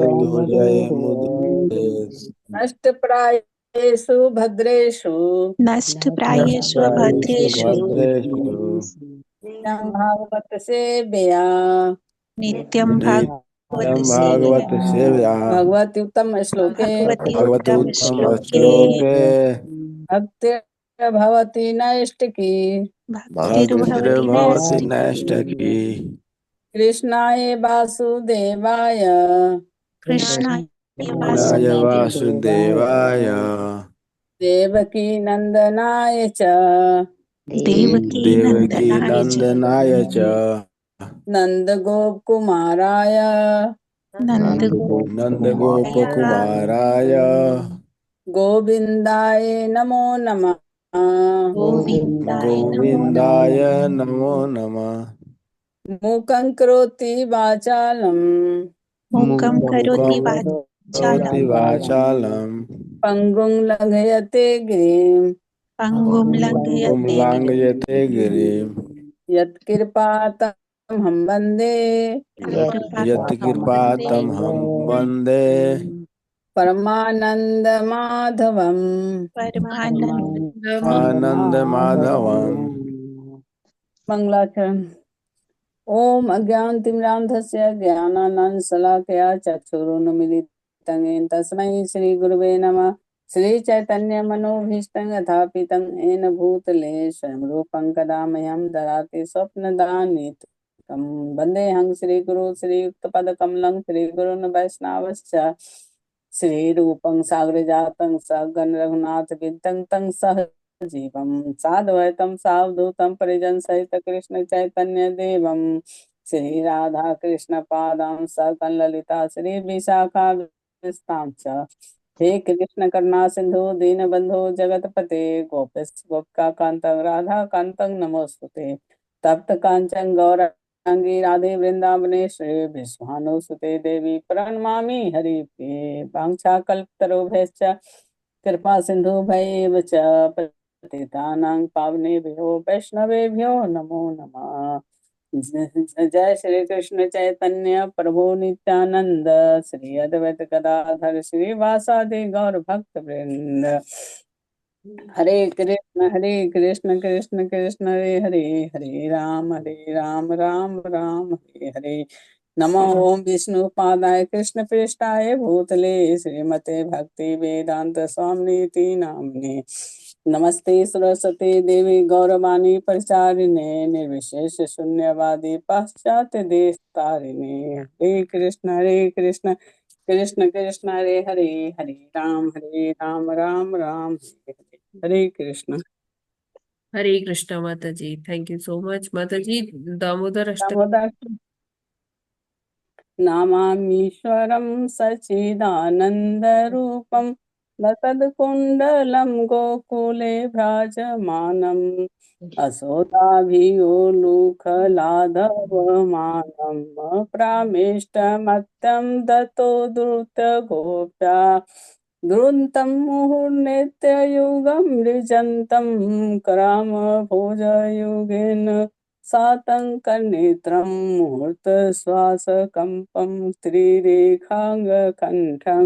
मृत्युञ्जय मुदिते। नष्टप्रायेषु भद्रेषु नष्टप्रायेषु नष्टप्रायेषु भद्रेषु भद्रेषु नित्यं भागवत सेवया नित्यं भागवत नित्यं सेवया भागवत सेवया। भगवति उत्तम श्लोके भगवति भगवते उत्तम उत्तम श्लोके श्लोके भक्तिर्भवति नैष्टिकी भक्तिर्भवति भक्तिर्भवति नैष्ठिकी नैष्ठिकी। कृष्णाय वासुदेवाय कृष्णाय कृष्णाय वासुदेवाय वासुदेवाय देवकी नंदनाय च देवकी देवकी नंदनाय च नंदनाय च नंद गोप कुमाराय नन्दगोपकुमाराय नन्दगोपकुमाराय गोविंदाय नमो नमः। गोविन्दाय नमो गोविन्दाय नमः। नमो नमः। मूकं करोति वाचालं मूकं करोति मूकं करोति वाचालं वाचालं पंगुं लंघयते गिरिं पङ्गुं लङ्घयते गिरिं पुल्लाङ्गयते गिरिं। यत्कृपातमहं वन्दे यत्कृपातमहं वन्दे यत्कृपातं हम वन्दे परमानन्दमाधवम्। आनन्दमाधवम्। मंगलाचरण। ओम अज्ञानतिमिरान्धस्य ज्ञानानन्दशलाकया चक्षुरुन्मीलितं येन तस्मै श्रीगुरुवे नमः। श्रीचैतन्यमनोभीष्टं यथापितं येन भूतले स्वयं रूपं कदा मह्यं ददाति स्वप्नदानीतं वन्देऽहं श्रीगुरो श्रीयुक्तपदकमलं श्रीगुरुन् वैष्णवश्च श्रीरूपं सागरजातं सगण रघुनाथविद्तं तं सह जीवं साद्वैतं सावधूतं परिजन सहित कृष्ण चैतन्य देवं श्री राधा कृष्ण पादां सकल ललिता श्री विशाखा विस्तां च। हे कृष्ण करुणा सिंधु दीनबंधु जगतपते गोपेश गोपिका कांतं राधा कांतं नमोस्तुते। तप्त कांचन गौरांगी राधे वृंदावनेश्वरी विश्वानुसुते देवी प्रणमामि हरिप्रिये वाञ्छाकल्पतरुभ्यश्च कृपा सिंधु भैव च पतितानां पावनेभ्यो वैष्णवेभ्यो नमो नमः। जय श्री कृष्ण चैतन्य प्रभु नित्यानंद श्री अद्वैत गदाधर श्रीवासादि गौर भक्त वृंद। हरे कृष्ण कृष्ण कृष्ण हरे हरे हरे राम राम राम हरे हरे। नमो ओम विष्णु पादाय कृष्ण पृष्ठाय भूतले श्रीमते भक्ति वेदांत स्वामी नामने नमस्ते सरस्वती देवी गौरवाणी परिचारिणे निर्विशेष शून्यवादी पाश्चात्य देश तारिणे। हरे कृष्ण कृष्ण कृष्ण हरे हरे हरे राम राम राम हरे हरे। हरे कृष्ण। हरे कृष्णा माता जी, थैंक यू सो मच माता जी। दामोदर अष्टक। दामोदर नामामीश्वरं सच्चिदानन्दरूपं लसत्कुण्डलं गोकुले भ्राजमानम् असोदाभियोलुखलाधवमानं प्रामेष्टमत्यं दतो द्रुतगोप्या द्रुन्तं मुहुर्नित्ययुगं मृजन्तं करामभोजयुगेन सातङ्कनेत्रं मुहूर्तश्वासकम्पं स्त्रीरेखाङ्गकण्ठं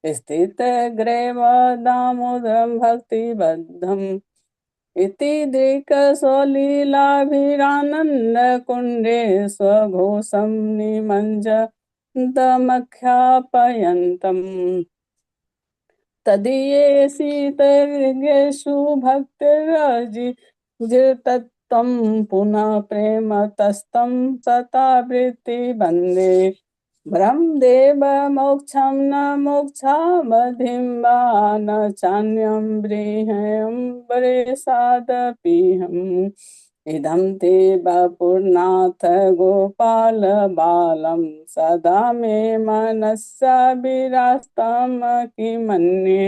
स्थितग्रैवदामोदरं भक्तिबद्धम् इति दृक् स्वलीलाभिरानन्दकुण्डे स्वघोषं निमज्जन्तमख्यापयन्तम् तदीये शीतऋगेषु भक्तिरजितत्वं पुनः प्रेम तस्तं सतावृत्ति वन्दे ब्रह्मदेवमोक्षं न मोक्षावधिं वा न चान्यं बरेसादपीहम् इदं ते वपुर्नाथ गोपाल बालं सदा मे मनसा विरास्तं किमन्ये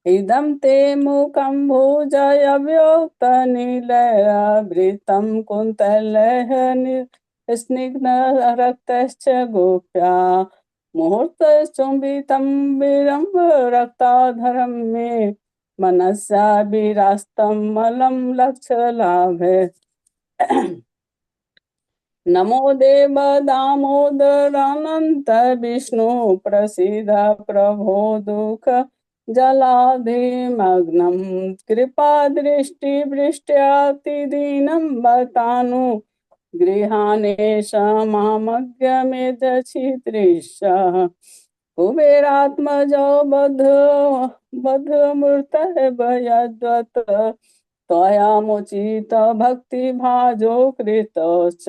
इदं ते मुखं भुजयव्योक्तनिलयावृतं कुन्तलैः स्निग्धरक्तश्च गोप्या मुहूर्तचुम्बितं विरम्भ रक्ताधरं मे मनसा विरास्तं मलं लक्ष्यलाभे। नमो देव दामोदर अनंत विष्णु प्रसीद प्रभो दुख जलाधिमग्नं कृपा दृष्टि वृष्ट्यातिदीनं बतानु गृहाणेश मामग्यमेदचित्रिषः कुबेरात्मजो बद्धमूर्तः भयद्वत् त्वयामुचित भक्तिभाजो कृतश्च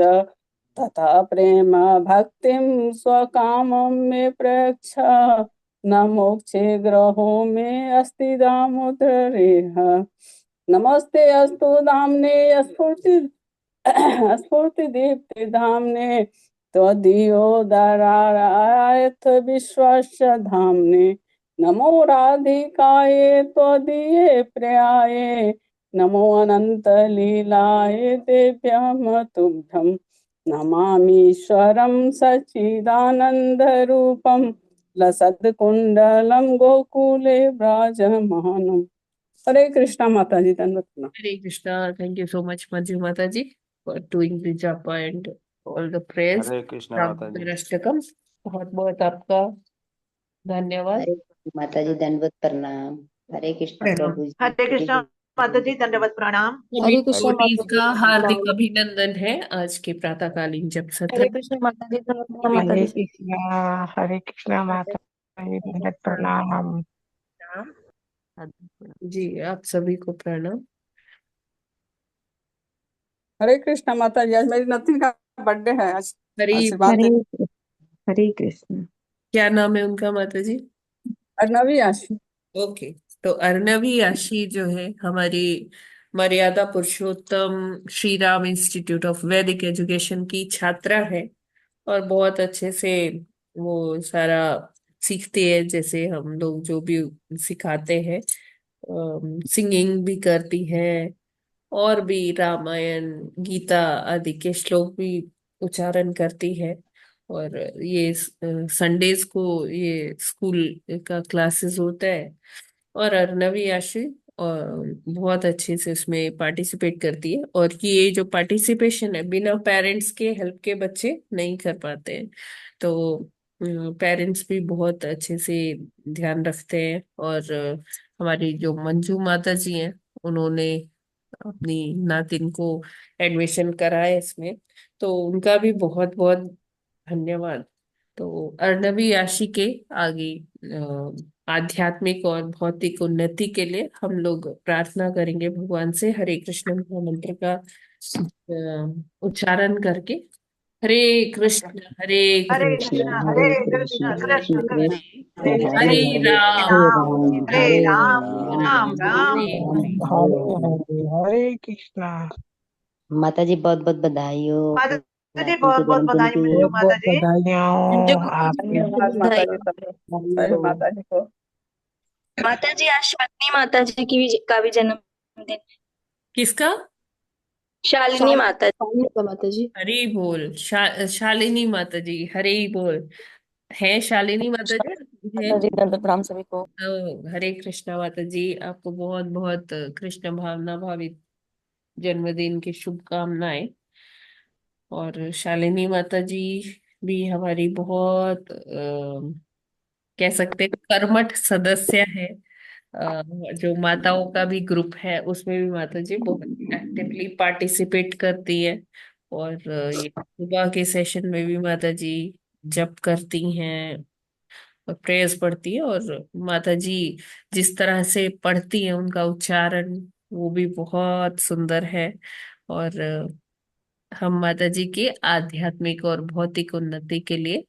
तथा प्रेम भक्तिं स्वकामं मे प्रयच्छ न मोक्षे ग्रहो मे अस्ति दामोदरेह नमस्ते अस्तु धाम्ने स्फूर्ति दीप्ति धाम्ने त्वदीयोदरायथ विश्वस्य धाम्ने नमो राधिकाये त्वदीये प्रियाये नमो अनंत लीलाय देव्यम तुभ्यं नमामीश्वरं सच्चिदानन्दरूपं लसत्कुण्डलं गोकुले व्राजमानम्। हरे कृष्णा माता जी धन्यवाद। Hare Krishna. Thank you so much Manju माता जी फॉर डूइंग द जप and all the prayers. Hare Krishna माता जी। अष्टकम बहुत बहुत आपका धन्यवाद। हरे कृष्ण माता जी, दंडवत प्रणाम। हरे कृष्ण प्रणाम। प्रभु जी। हरे कृष्ण माता जी, दंडवत प्रणाम। सभी devotees का हार्दिक अभिनंदन है आज के प्रातःकालीन जप सत्र। हरे कृष्ण माता जी, माता हरे जी। कृष्णा माता जी, दंडवत प्रणाम। जी आप सभी को प्रणाम। हरे कृष्णा माता जी, आज मेरी नथनी का बर्थडे है। आज हरी आशीर्वाद दे। हरे कृष्ण। क्या नाम है उनका माता जी? अर्णवी आशी। ओके, तो अर्णवी आशी जो है हमारी मर्यादा पुरुषोत्तम श्री राम इंस्टीट्यूट ऑफ वैदिक एजुकेशन की छात्रा है और बहुत अच्छे से वो सारा सीखती है, जैसे हम लोग जो भी सिखाते हैं। सिंगिंग भी करती है और भी रामायण गीता आदि के श्लोक भी उच्चारण करती है। और ये संडेज को ये स्कूल का क्लासेस होता है और अर्णवी आशी और बहुत अच्छे से उसमें पार्टिसिपेट करती है। और ये जो पार्टिसिपेशन है बिना पेरेंट्स के हेल्प के बच्चे नहीं कर पाते हैं, तो पेरेंट्स भी बहुत अच्छे से ध्यान रखते हैं। और हमारी जो मंजू माता जी हैं उन्होंने अपनी नातिन को एडमिशन कराया इसमें, तो उनका भी बहुत बहुत धन्यवाद। तो अर्णवी राशि के आगे आध्यात्मिक और भौतिक उन्नति के लिए हम लोग प्रार्थना करेंगे भगवान से हरे कृष्ण महामंत्र का उच्चारण करके। हरे कृष्ण हरे हरे कृष्ण कृष्ण हरे कृष्ण कृष्ण कृष्ण हरे हरे हरे हरे राम हरे राम राम राम हरे हरे हरे कृष्णा। माता जी बहुत बहुत बधाई हो माता जी, नातिन बहुत के बहुत जन्मदिन बधाई की। मंजू बहुत माता बहुत जी। बधाइयाँ हो आपके। धन्यवाद माता जी, सभी माता जी को। माता जी, आज शालिनी माता जी का भी जन्मदिन। किसका? शालिनी माता जी। माता जी। हरी बोल। शालिनी माता जी हरे बोल। है शालिनी माता जी है। माता जी, दंडवत प्रणाम सभी को। हरे कृष्णा माता जी, आपको बहुत बहुत कृष्ण भावना भावित जन्मदिन की शुभकामनाएं। और शालिनी माता जी भी हमारी बहुत कह सकते हैं कर्मठ सदस्य है। जो माताओं का भी ग्रुप है उसमें भी माता जी बहुत एक्टिवली पार्टिसिपेट करती है। और ये सुबह के सेशन में भी माता जी जप करती हैं और प्रेयर्स पढ़ती है। और माता जी जिस तरह से पढ़ती है उनका उच्चारण वो भी बहुत सुंदर है। और हम माता जी के आध्यात्मिक और भौतिक उन्नति के लिए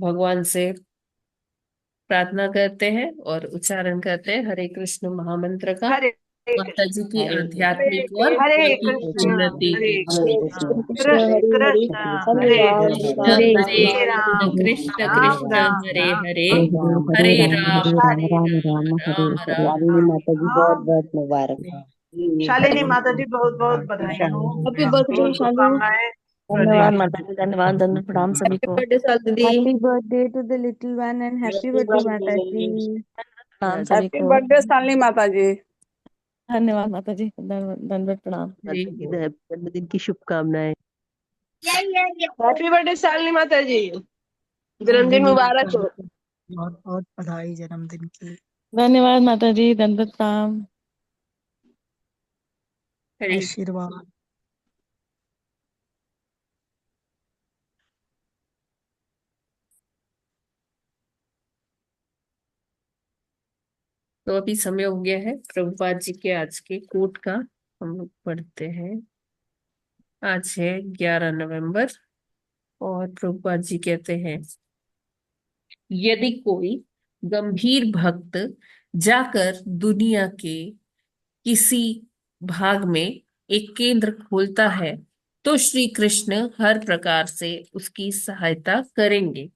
भगवान से प्रार्थना करते हैं और उच्चारण करते हैं हरे कृष्ण महामंत्र का, हरे माता जी की हरे आध्यात्मिक और हरे भौतिक कृष्ण उन्नति हरे के हरे लिए। कृष्ण कृष्ण कृष्ण कृष्ण हरे कृष्ण हरे हरे राम कृष्ण राम कृष्ण राम हरे राम हरे हरे हरे राम राम हरे हरे राम राम राम राम शालिनी माता जी बहुत राम। बहुत मुबारक। शालिनी माता जी, बहुत बहुत बधाई हो, हैप्पी बहुत बर्थडे बहुत शालिनी। शुभकामनाएं। धन्यवाद माता जी, धन्यवाद, दंडवत प्रणाम सभी को। बर्थडे साल दीदी। Happy birthday to the little one and happy birthday Mataji. प्रणाम सभी हैप्पी को। बर्थडे शालिनी माता जी। धन्यवाद माता जी, दंडवत प्रणाम। हरे बोल। जन्मदिन की शुभकामनाएं। हैप्पी बर्थडे शालिनी माता जी, जन्मदिन मुबारक हो। बहुत बहुत बधाई जन्मदिन की। धन्यवाद माता जी, दंडवत प्रणाम। हरी आशीर्वाद। तो अभी समय हो गया है प्रभुपाद जी के आज के कोट का, हम लोग पढ़ते हैं। आज है 11 नवंबर और प्रभुपाद जी कहते हैं, यदि कोई गंभीर भक्त जाकर दुनिया के किसी भाग में एक केंद्र खोलता है तो श्री कृष्ण हर प्रकार से उसकी सहायता करेंगे।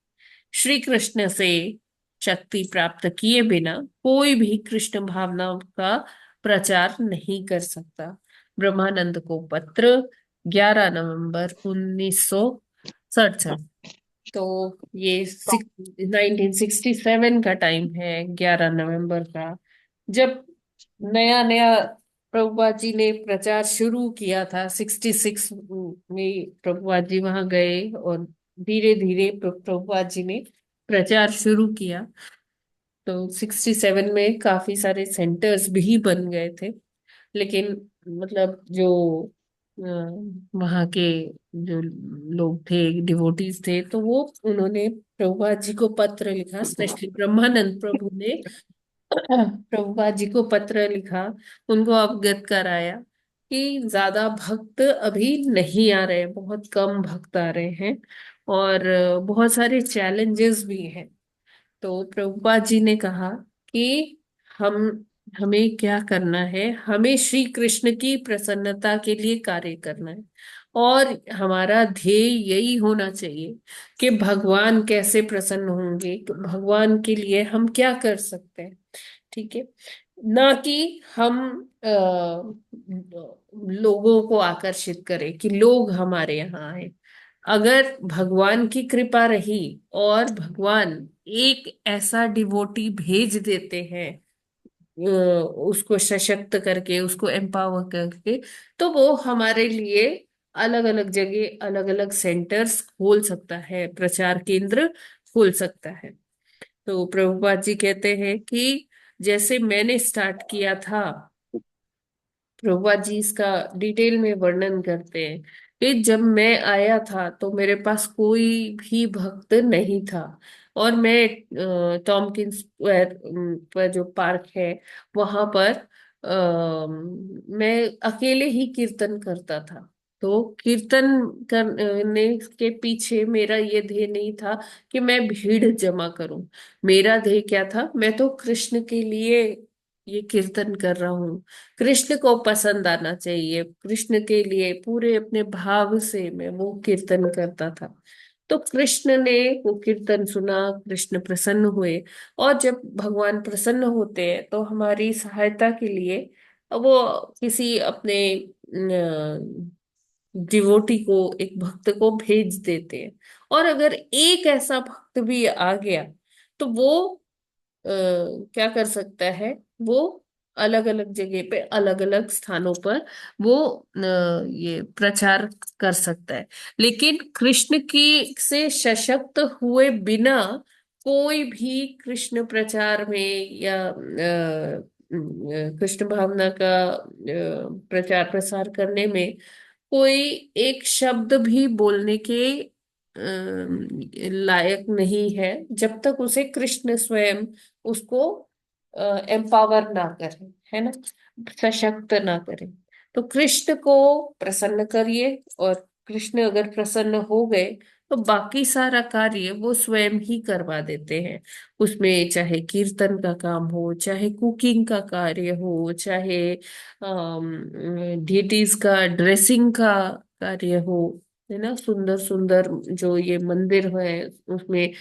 श्री कृष्ण से शक्ति प्राप्त किए बिना कोई भी कृष्ण भावना का प्रचार नहीं कर सकता। ब्रह्मानंद को पत्र 11 नवंबर 1967। तो ये 1967 का टाइम है, 11 नवंबर का, जब नया नया प्रभुपाद जी ने प्रचार शुरू किया था। 66 में प्रभुपाद जी वहां गए और धीरे धीरे प्रभुपाद जी ने प्रचार शुरू किया। तो 67 में काफी सारे सेंटर्स भी बन गए थे, लेकिन मतलब जो वहाँ के जो लोग थे, डिवोटीज थे, तो वो उन्होंने प्रभुपाद जी को पत्र लिखा, स्पेशली ब्रह्मानंद प्रभु ने प्रभुपाद जी को पत्र लिखा, उनको अवगत कराया कि ज्यादा भक्त अभी नहीं आ रहे, बहुत कम भक्त आ रहे हैं और बहुत सारे चैलेंजेस भी हैं। तो प्रभुपाद जी ने कहा कि हम हमें क्या करना है, हमें श्री कृष्ण की प्रसन्नता के लिए कार्य करना है और हमारा ध्येय यही होना चाहिए कि भगवान कैसे प्रसन्न होंगे, भगवान के लिए हम क्या कर सकते हैं। ठीक है, ना कि हम लोगों को आकर्षित करें कि लोग हमारे यहाँ आए। अगर भगवान की कृपा रही और भगवान एक ऐसा डिवोटी भेज देते हैं, उसको सशक्त करके, उसको एम्पावर करके, तो वो हमारे लिए अलग अलग जगह अलग अलग सेंटर्स खोल सकता है, प्रचार केंद्र खोल सकता है। तो प्रभुपाद जी कहते हैं कि जैसे मैंने स्टार्ट किया था, प्रभुपाद जी इसका डिटेल में वर्णन करते हैं कि जब मैं आया था तो मेरे पास कोई भी भक्त नहीं था और मैं टॉमकिंस स्क्वायर पर जो पार्क है वहां पर मैं अकेले ही कीर्तन करता था। तो कीर्तन करने के पीछे मेरा ये ध्येय नहीं था कि मैं भीड़ जमा करूं। मेरा ध्येय क्या था, मैं तो कृष्ण के लिए ये कीर्तन कर रहा हूँ, कृष्ण को पसंद आना चाहिए, कृष्ण के लिए पूरे अपने भाव से मैं वो कीर्तन करता था। तो कृष्ण ने वो कीर्तन सुना, कृष्ण प्रसन्न हुए और जब भगवान प्रसन्न होते हैं तो हमारी सहायता के लिए वो किसी अपने डिवोटी को, एक भक्त को भेज देते हैं। और अगर एक ऐसा भक्त भी आ गया तो वो क्या कर सकता है, वो अलग अलग जगह पे, अलग अलग स्थानों पर वो ये प्रचार कर सकता है। लेकिन कृष्ण की से सशक्त हुए बिना कोई भी कृष्ण प्रचार में या कृष्ण भावना का प्रचार प्रसार करने में कोई एक शब्द भी बोलने के लायक नहीं है, जब तक उसे कृष्ण स्वयं उसको एम्पावर ना करे, है ना, सशक्त ना करे। तो कृष्ण को प्रसन्न करिए और कृष्ण अगर प्रसन्न हो गए तो बाकी सारा कार्य वो स्वयं ही करवा देते हैं। उसमें चाहे कीर्तन का काम हो, चाहे कुकिंग का कार्य हो, चाहे डिटीज का ड्रेसिंग का कार्य हो, है ना, सुंदर सुंदर जो ये मंदिर है उसमें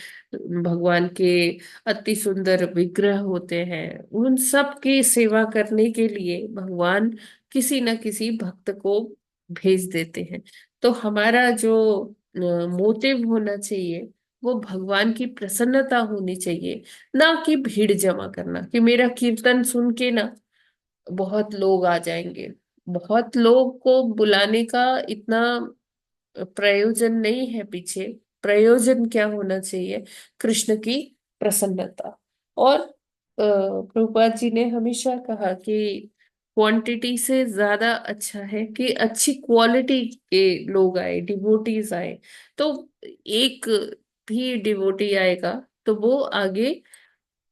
भगवान के अति सुंदर विग्रह होते हैं, उन सब की सेवा करने के लिए भगवान किसी न किसी भक्त को भेज देते हैं। तो हमारा जो मोटिव होना चाहिए वो भगवान की प्रसन्नता होनी चाहिए, ना कि भीड़ जमा करना कि मेरा कीर्तन सुन के ना बहुत लोग आ जाएंगे। बहुत लोग को बुलाने का इतना प्रयोजन नहीं है पीछे, प्रयोजन क्या होना चाहिए? कृष्ण की प्रसन्नता। और प्रभुपाद जी ने हमेशा कहा कि क्वांटिटी से ज्यादा अच्छा है कि अच्छी क्वालिटी के लोग आए, डिवोटीज आए। तो एक भी डिवोटी आएगा तो वो आगे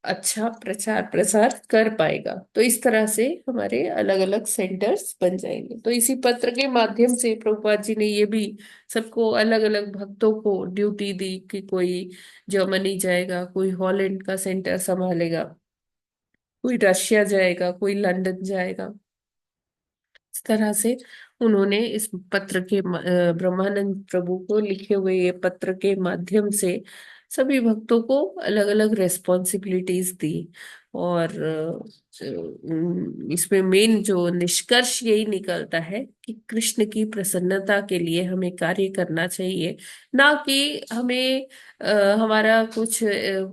अच्छा प्रचार प्रसार कर पाएगा। तो इस तरह से हमारे अलग अलग सेंटर्स बन जाएंगे। तो इसी पत्र के माध्यम से प्रभुपाद जी ने ये भी सबको, अलग अलग भक्तों को ड्यूटी दी कि कोई जर्मनी जाएगा, कोई हॉलैंड का सेंटर संभालेगा, कोई रशिया जाएगा, कोई लंदन जाएगा। इस तरह से उन्होंने इस पत्र के ब्रह्मानंद प्रभु को लिखे हुए ये पत्र के माध्यम से सभी भक्तों को अलग अलग रेस्पॉन्सिबिलिटीज दी। और इसमें मेन जो निष्कर्ष यही निकलता है कि कृष्ण की प्रसन्नता के लिए हमें कार्य करना चाहिए, ना कि हमें हमारा कुछ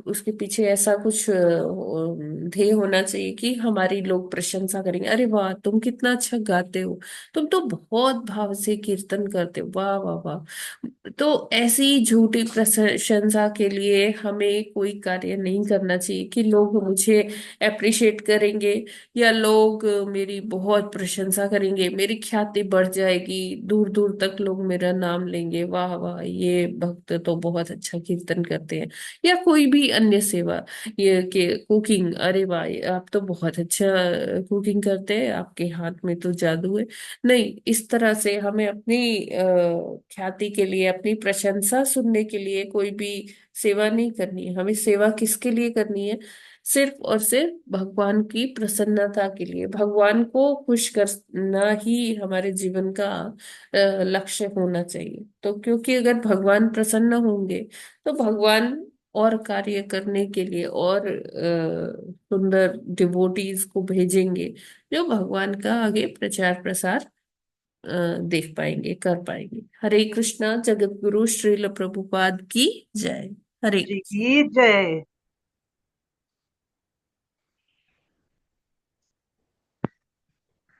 उसके पीछे ऐसा कुछ ध्येय होना चाहिए कि हमारी लोग प्रशंसा करेंगे, अरे वाह तुम कितना अच्छा गाते हो, तुम तो बहुत भाव से कीर्तन करते हो, वाह वाह वाह। तो ऐसी झूठी प्रशंसा के लिए हमें कोई कार्य नहीं करना चाहिए कि लोग मुझे अप्रिशिएट करेंगे या लोग मेरी बहुत प्रशंसा करेंगे, मेरी ख्याति बढ़ जाएगी, दूर दूर तक लोग मेरा नाम लेंगे, वाह वाह ये भक्त तो बहुत अच्छा कीर्तन करते हैं। या कोई भी अन्य सेवा, ये कि कुकिंग, अरे वाह आप तो बहुत अच्छा कुकिंग करते हैं, आपके हाथ में तो जादू है। नहीं, इस तरह से हमें अपनी ख्याति के लिए, अपनी प्रशंसा सुनने के लिए कोई भी सेवा नहीं करनी है। हमें सेवा किसके लिए करनी है? सिर्फ और सिर्फ भगवान की प्रसन्नता के लिए। भगवान को खुश करना ही हमारे जीवन का लक्ष्य होना चाहिए। तो क्योंकि अगर भगवान प्रसन्न होंगे तो भगवान और कार्य करने के लिए और सुंदर डिवोटीज को भेजेंगे जो भगवान का आगे प्रचार प्रसार देख पाएंगे, कर पाएंगे। हरे कृष्णा। जगत गुरु श्रील प्रभुपाद की जय। हरे जी की जय।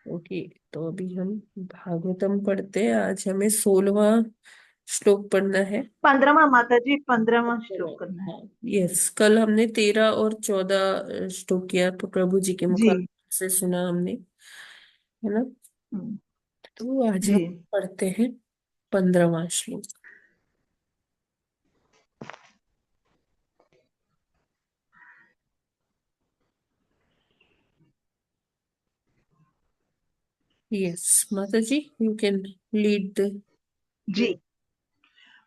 ओके। तो अभी हम भागवतम पढ़ते हैं। आज हमें 16वां श्लोक पढ़ना है। 15वां माता जी, 15वां श्लोक करना है। हाँ, यस। कल हमने 13 और 14 श्लोक किया तो प्रभु जी के मुख जी। से सुना हमने, है ना? हम्म, तो आज हम जी। पढ़ते हैं 15वां श्लोक। यस माता जी, यू कैन लीड द। जी।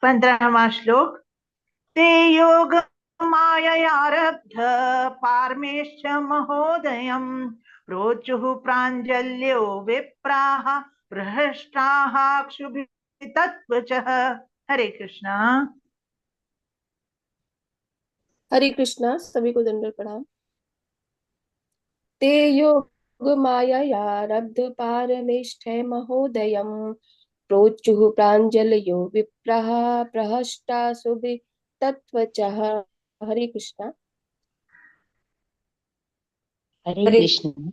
15वां श्लोक। ते योग माययारब्ध पारमेश्च महोदयम् प्रोचुः प्राञ्जल्यो विप्राः प्रहष्टाः क्षुभिः तत्त्वचः। हरे कृष्णा। हरे कृष्णा। सभी को दंडवत प्रणाम। ते योग माययारब्ध पारमेष्ठे महोदयम् प्रोचुः प्राञ्जलयो विप्रः प्रहष्टासुभिः तत्त्वचः। हरे कृष्णा। हरे हरे कृष्ण।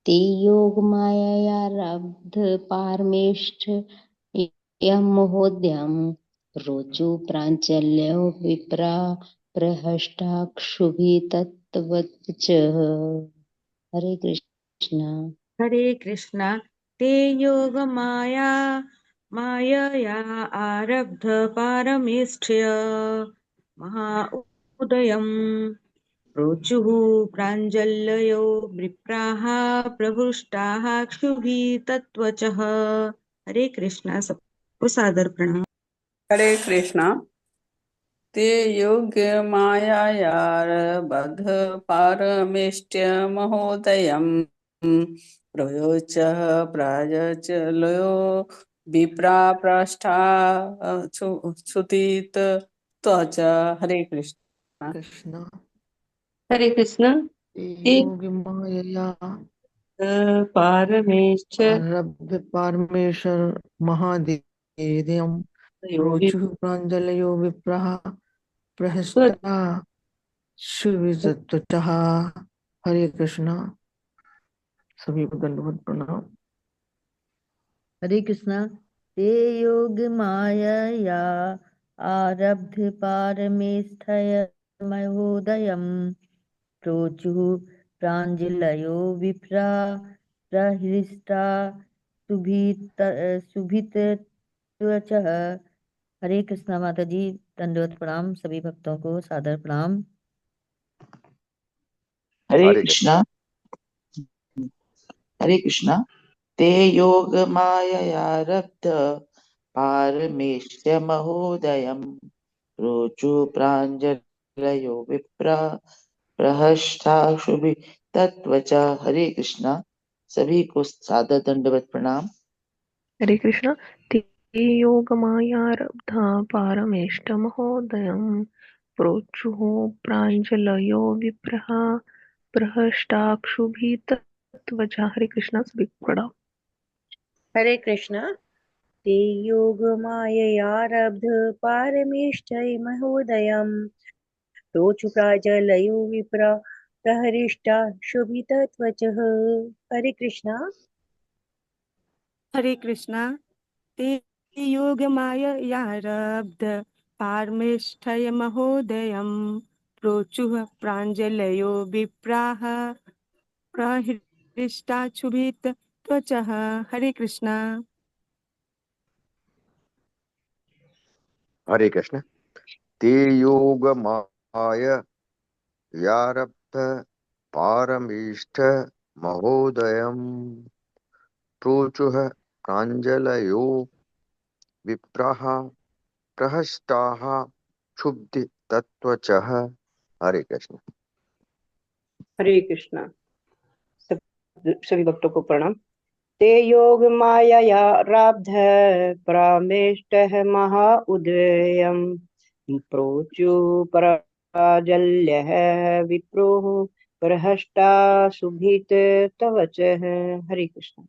ते योग माययारब्ध पारमेष्ठ यम महोदयम् रोचु प्राञ्चल्यो विप्रा प्रहष्टाक्षुभि तत्त्वच। हरे कृष्ण। हरे कृष्णा। ते योग माया मायया आरब्ध पारमेष्ठ्य महा उदयम् रोचुः प्राञ्जलयो विप्राः प्रहृष्टाः क्षुभिः तत्त्वचः। हरे कृष्णा। सबको सादर प्रणाम। हरे कृष्णा। ते योग्य मायायार बध पारमेष्ट्य महोदयम् प्रयोच प्रायच लयो विप्रा प्रष्ठा क्षुतीत त्वच। हरे कृष्णा। कृष्ण। हरे कृष्णा। ते योगी मायया पारमेश्च आरब्ध पारमेश्वर महादेव्यम् योगि रोचुः प्राञ्जलयो विप्रः प्रहस्ता सुविजतुतः। हरे कृष्णा। सभी को दंडवत प्रणाम। हरे कृष्णा। ते योग मायया आरब्ध पारमेष्ठय महोदयम् प्रोचुः प्राञ्जलयो विप्रा प्रहृष्टा सुभितत्वचः। हरे कृष्णा माता जी, दंडवत प्रणाम। सभी भक्तों को सादर प्रणाम। हरे कृष्णा। हरे कृष्णा। ते योग माययारब्ध पारमेष्य महोदयम् रोचु प्राञ्जलयो विप्रा प्रहष्टाशुभि तत्वचा। हरे कृष्णा। सभी को सादर दंडवत प्रणाम। हरे कृष्णा। ते योगमायारब्धा पारमेष्टमहोदयम् प्रोचुः प्राञ्जलयो विप्रः प्रहष्टाक्षुभितत्वचा। हरे कृष्णा। सभी को प्रणाम। हरे कृष्णा। ते योगमाययारब्ध पारमेष्ठय महोदयम् रोचु प्राजलयो विप्र प्रहरिष्टा शुभितत्वचः। हरे कृष्णा। हरे कृष्णा। ते योगमाययारब्ध पारमेष्ठय महोदयम् प्रोचुः प्राञ्जलयो विप्राः प्रहृष्टाच्छुभित त्वचः। हरे कृष्णा। हरे कृष्ण। ते योगमाययारब्ध पारमीष्ठ महोदयम् प्रोचुः प्राञ्जलयो विप्राः प्रहष्टाः क्षुब्धि तत्वचः। हरे कृष्ण। हरे कृष्णा। सभी भक्तों को प्रणाम। ते योग मायया राब्ध प्रामेष्टः महा उदयम् प्रोचु प्राजल्यः विप्रोः प्रहष्टा सुभित तवचः। हरे कृष्ण।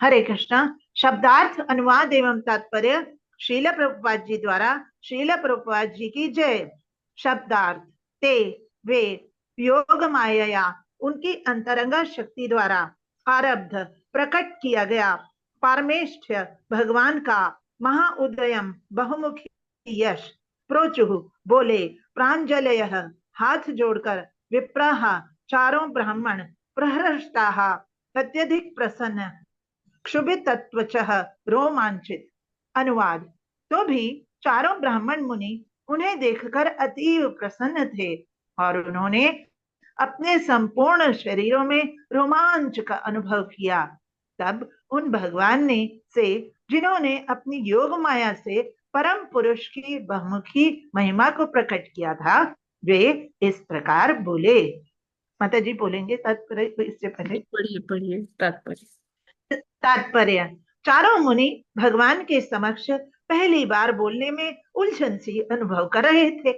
हरे कृष्णा। शब्दार्थ, अनुवाद एवं तात्पर्य श्रील प्रभुपाद जी द्वारा। श्रील प्रभुपाद जी की जय। शब्दार्थ। ते वे योग माया उनकी अंतरंगा शक्ति द्वारा आरब्ध प्रकट किया गया पारमेष्ठ्य भगवान का महाउदयम बहुमुखी यश प्रोचुः बोले प्रांजलय हाथ जोड़कर विप्राह चारों ब्राह्मण प्रहृष्टाः अत्यधिक प्रसन्न क्षुभित तत्वचः रोमांचित। अनुवाद। तो भी चारों ब्राह्मण मुनि उन्हें देखकर अतीव प्रसन्न थे और उन्होंने अपने संपूर्ण शरीरों में रोमांच का अनुभव किया। तब उन भगवान ने से जिन्होंने अपनी योग माया से परम पुरुष की बहुमुखी महिमा को प्रकट किया था, वे इस प्रकार बोले। माता जी बोलेंगे तात्पर्य इससे पहले। पढ़िए पढ़िए तात्पर्य। तात्पर्य। चारों मुनि भगवान के समक्ष पहली बार बोलने में उलझन सी अनुभव कर रहे थे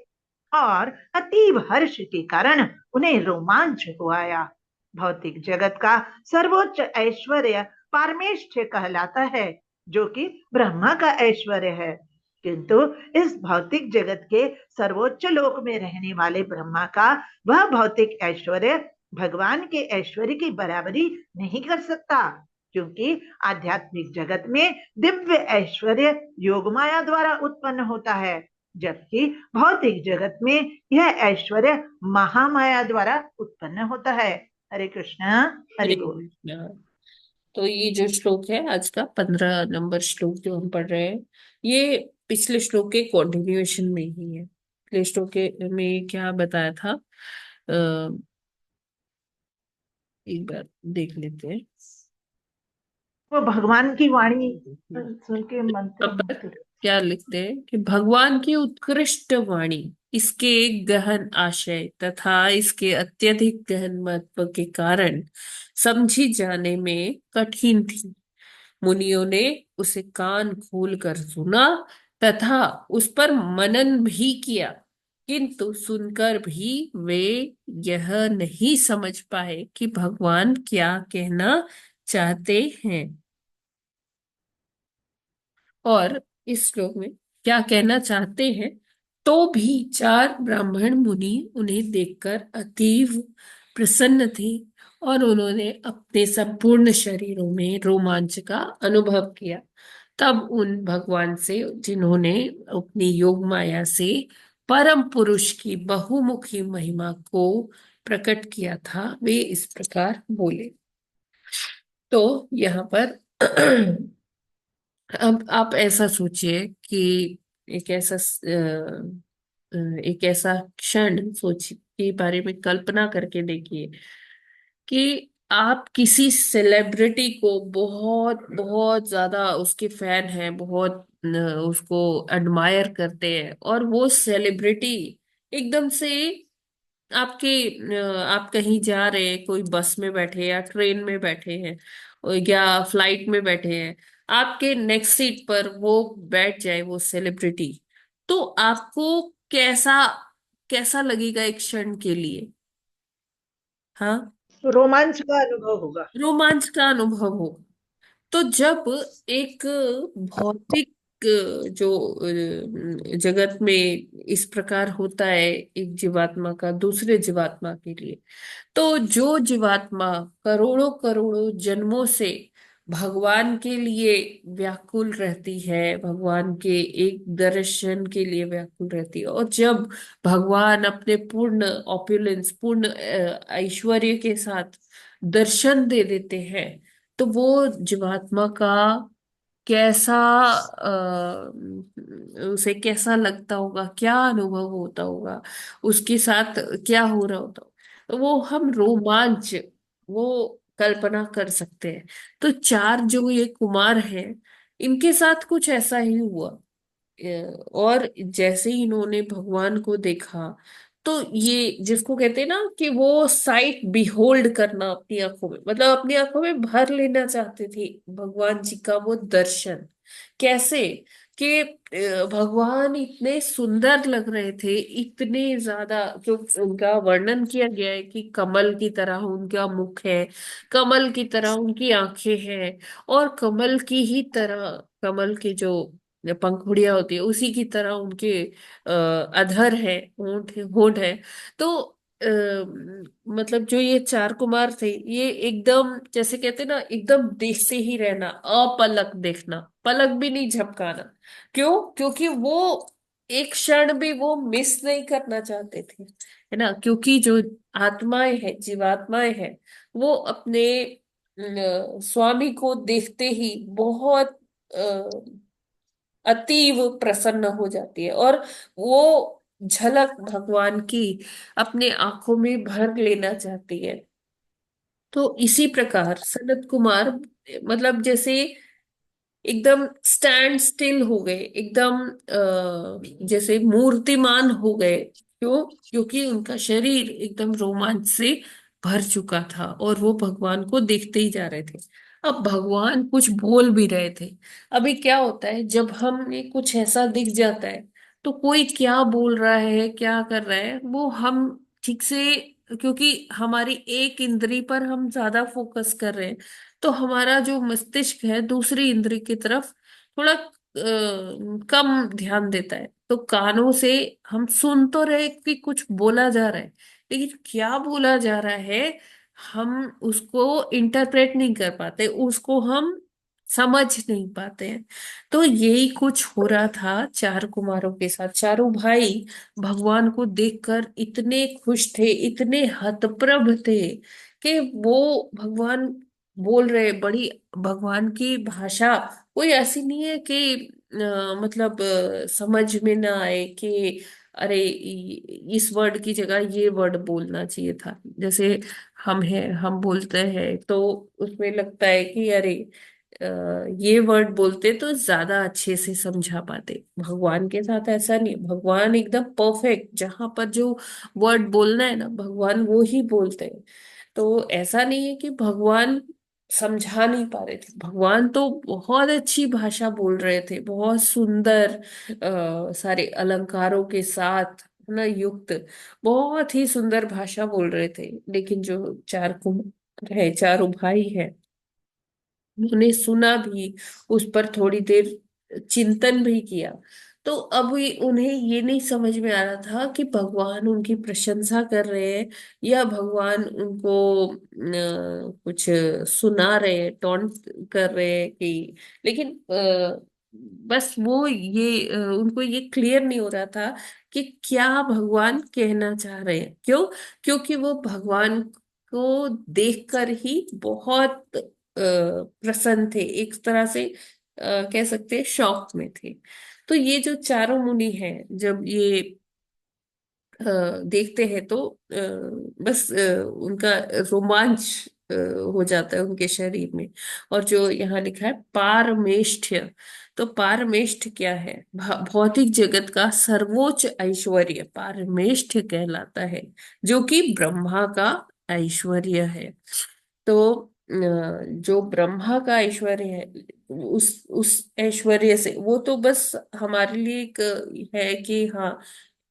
और अतीव हर्ष के कारण उन्हें रोमांच हो आया। भौतिक जगत का सर्वोच्च ऐश्वर्य पारमेष्ठ्य कहलाता है, जो कि ब्रह्मा का ऐश्वर्य है। किंतु इस भौतिक जगत के सर्वोच्च लोक में रहने वाले ब्रह्मा का वह भौतिक ऐश्वर्य भगवान के ऐश्वर्य की बराबरी नहीं कर सकता, क्योंकि आध्यात्मिक जगत में दिव्य ऐश्वर्य योगमाया द्वारा उत्पन्न होता है, जबकि भौतिक जगत में यह ऐश्वर्य महामाया द्वारा उत्पन्न होता है। हरे कृष्णा। हरे बोल। तो ये जो श्लोक है आज का 15 नंबर श्लोक जो हम पढ़ रहे हैं, ये पिछले श्लोक के कॉन्टिन्यूएशन में ही है। पिछले श्लोक के में क्या बताया था, एक बार देख लेते हैं। वो भगवान की वाणी सुन के मंत्र क्या लिखते हैं कि भगवान की उत्कृष्ट वाणी इसके गहन आशय तथा इसके अत्यधिक गहन महत्व के कारण समझी जाने में कठिन थी। मुनियों ने उसे कान खोल कर सुना तथा उस पर मनन भी किया, किंतु सुनकर भी वे यह नहीं समझ पाए कि भगवान क्या कहना चाहते हैं और इस श्लोक में क्या कहना चाहते हैं। तो भी चार ब्राह्मण मुनि उन्हें देखकर अतीव प्रसन्न थे और उन्होंने अपने संपूर्ण शरीरों में रोमांच का अनुभव किया। तब उन भगवान से, जिन्होंने अपनी योग माया से परम पुरुष की बहुमुखी महिमा को प्रकट किया था, वे इस प्रकार बोले। तो यहाँ पर अब आप ऐसा सोचिए कि एक ऐसा एक ऐसा क्षण सोचिए के बारे में कल्पना करके देखिए कि आप किसी सेलिब्रिटी को बहुत बहुत ज्यादा उसके फैन हैं, बहुत उसको एडमायर करते हैं, और वो सेलिब्रिटी एकदम से आपके आप कहीं जा रहे हैं, कोई बस में बैठे या ट्रेन में बैठे हैं या फ्लाइट में बैठे हैं, आपके नेक्स्ट सीट पर वो बैठ जाए, वो सेलिब्रिटी, तो आपको कैसा कैसा लगेगा एक क्षण के लिए? हाँ, रोमांच का अनुभव होगा। रोमांच का अनुभव हो। तो जब एक भौतिक जो जगत में इस प्रकार होता है एक जीवात्मा का दूसरे जीवात्मा के लिए, तो जो जीवात्मा करोड़ों करोड़ों जन्मों से भगवान के लिए व्याकुल रहती है, भगवान के एक दर्शन के लिए व्याकुल रहती है, और जब भगवान अपने पूर्ण ऑपुलेंस, पूर्ण ऐश्वर्य के साथ दर्शन दे देते हैं, तो वो जीवात्मा का कैसा उसे कैसा लगता होगा, क्या अनुभव होता होगा, उसके साथ क्या हो रहा होता होगा, तो वो हम रोमांच वो कल्पना कर सकते हैं। तो चार जो ये कुमार हैं, इनके साथ कुछ ऐसा ही हुआ। और जैसे ही इन्होंने भगवान को देखा, तो ये जिसको कहते हैं ना कि वो साइट बिहोल्ड करना अपनी आंखों में, मतलब अपनी आंखों में भर लेना चाहते थे भगवान जी का वो दर्शन। कैसे कि भगवान इतने सुंदर लग रहे थे, इतने ज्यादा, जो उनका वर्णन किया गया है कि कमल की तरह उनका मुख है, कमल की तरह उनकी आंखें हैं, और कमल की ही तरह, कमल की जो पंखुड़ियां होती है उसी की तरह उनके अधर है, होंठ होंठ है। तो मतलब जो ये चार कुमार थे, ये एकदम जैसे कहते हैं ना, एकदम देखते ही रहना, अपलक देखना, पलक भी नहीं झपकाना। क्यों? क्योंकि वो एक क्षण भी वो मिस नहीं करना चाहते थे, है ना? क्योंकि जो आत्माएं हैं, जीवात्माएं हैं, वो अपने स्वामी को देखते ही बहुत अतीव प्रसन्न हो जाती है, और वो झलक भगवान की अपने आंखों में भर लेना चाहती है। तो इसी प्रकार सनत कुमार, मतलब जैसे एकदम स्टैंड स्टिल हो गए, एकदम जैसे मूर्तिमान हो गए। क्यों? क्योंकि उनका शरीर एकदम रोमांच से भर चुका था, और वो भगवान को देखते ही जा रहे थे। अब भगवान कुछ बोल भी रहे थे। अभी क्या होता है, जब हमें कुछ ऐसा दिख जाता है, तो कोई क्या बोल रहा है, क्या कर रहा है, वो हम ठीक से, क्योंकि हमारी एक इंद्री पर हम ज्यादा फोकस कर रहे हैं, तो हमारा जो मस्तिष्क है दूसरी इंद्री की तरफ थोड़ा कम ध्यान देता है। तो कानों से हम सुन तो रहे कि कुछ बोला जा रहा है, लेकिन क्या बोला जा रहा है हम उसको इंटरप्रेट नहीं कर पाते, उसको हम समझ नहीं पाते हैं। तो यही कुछ हो रहा था चार कुमारों के साथ। चारों भाई भगवान को देखकर इतने खुश थे, इतने हतप्रभ थे कि वो भगवान बोल रहे, बड़ी भगवान की भाषा कोई ऐसी नहीं है कि मतलब समझ में ना आए कि अरे इस वर्ड की जगह ये वर्ड बोलना चाहिए था। जैसे हम बोलते हैं तो उसमें लगता है कि अरे ये वर्ड बोलते तो ज्यादा अच्छे से समझा पाते। भगवान के साथ ऐसा नहीं, भगवान एकदम परफेक्ट, जहां पर जो वर्ड बोलना है ना, भगवान वो ही बोलते हैं। तो ऐसा नहीं है कि भगवान समझा नहीं पा रहे थे, भगवान तो बहुत अच्छी भाषा बोल रहे थे, बहुत सुंदर सारे अलंकारों के साथ ना युक्त, बहुत ही सुंदर भाषा बोल रहे थे। लेकिन जो चार कुमार है, चारों भाई है, उन्होंने सुना भी, उस पर थोड़ी देर चिंतन भी किया, तो अभी उन्हें ये नहीं समझ में आ रहा था कि भगवान उनकी प्रशंसा कर रहे हैं या भगवान उनको कुछ सुना रहे हैं, टॉन्ट कर रहे हैं कि, लेकिन बस वो ये उनको ये क्लियर नहीं हो रहा था कि क्या भगवान कहना चाह रहे हैं। क्यों? क्योंकि वो भगवान को देखकर ही बहुत प्रसन्न थे, एक तरह से कह सकते हैं शौक में थे। तो ये जो चारों मुनि हैं, जब ये देखते हैं तो बस उनका रोमांच हो जाता है उनके शरीर में। और जो यहाँ लिखा है पारमेष्ठ्य, तो पारमेष्ठ क्या है? भौतिक जगत का सर्वोच्च ऐश्वर्य पारमेष्ठ्य कहलाता है, जो कि ब्रह्मा का ऐश्वर्य है। तो जो ब्रह्मा का ऐश्वर्य है, उस ऐश्वर्य से वो तो बस हमारे लिए एक है कि हाँ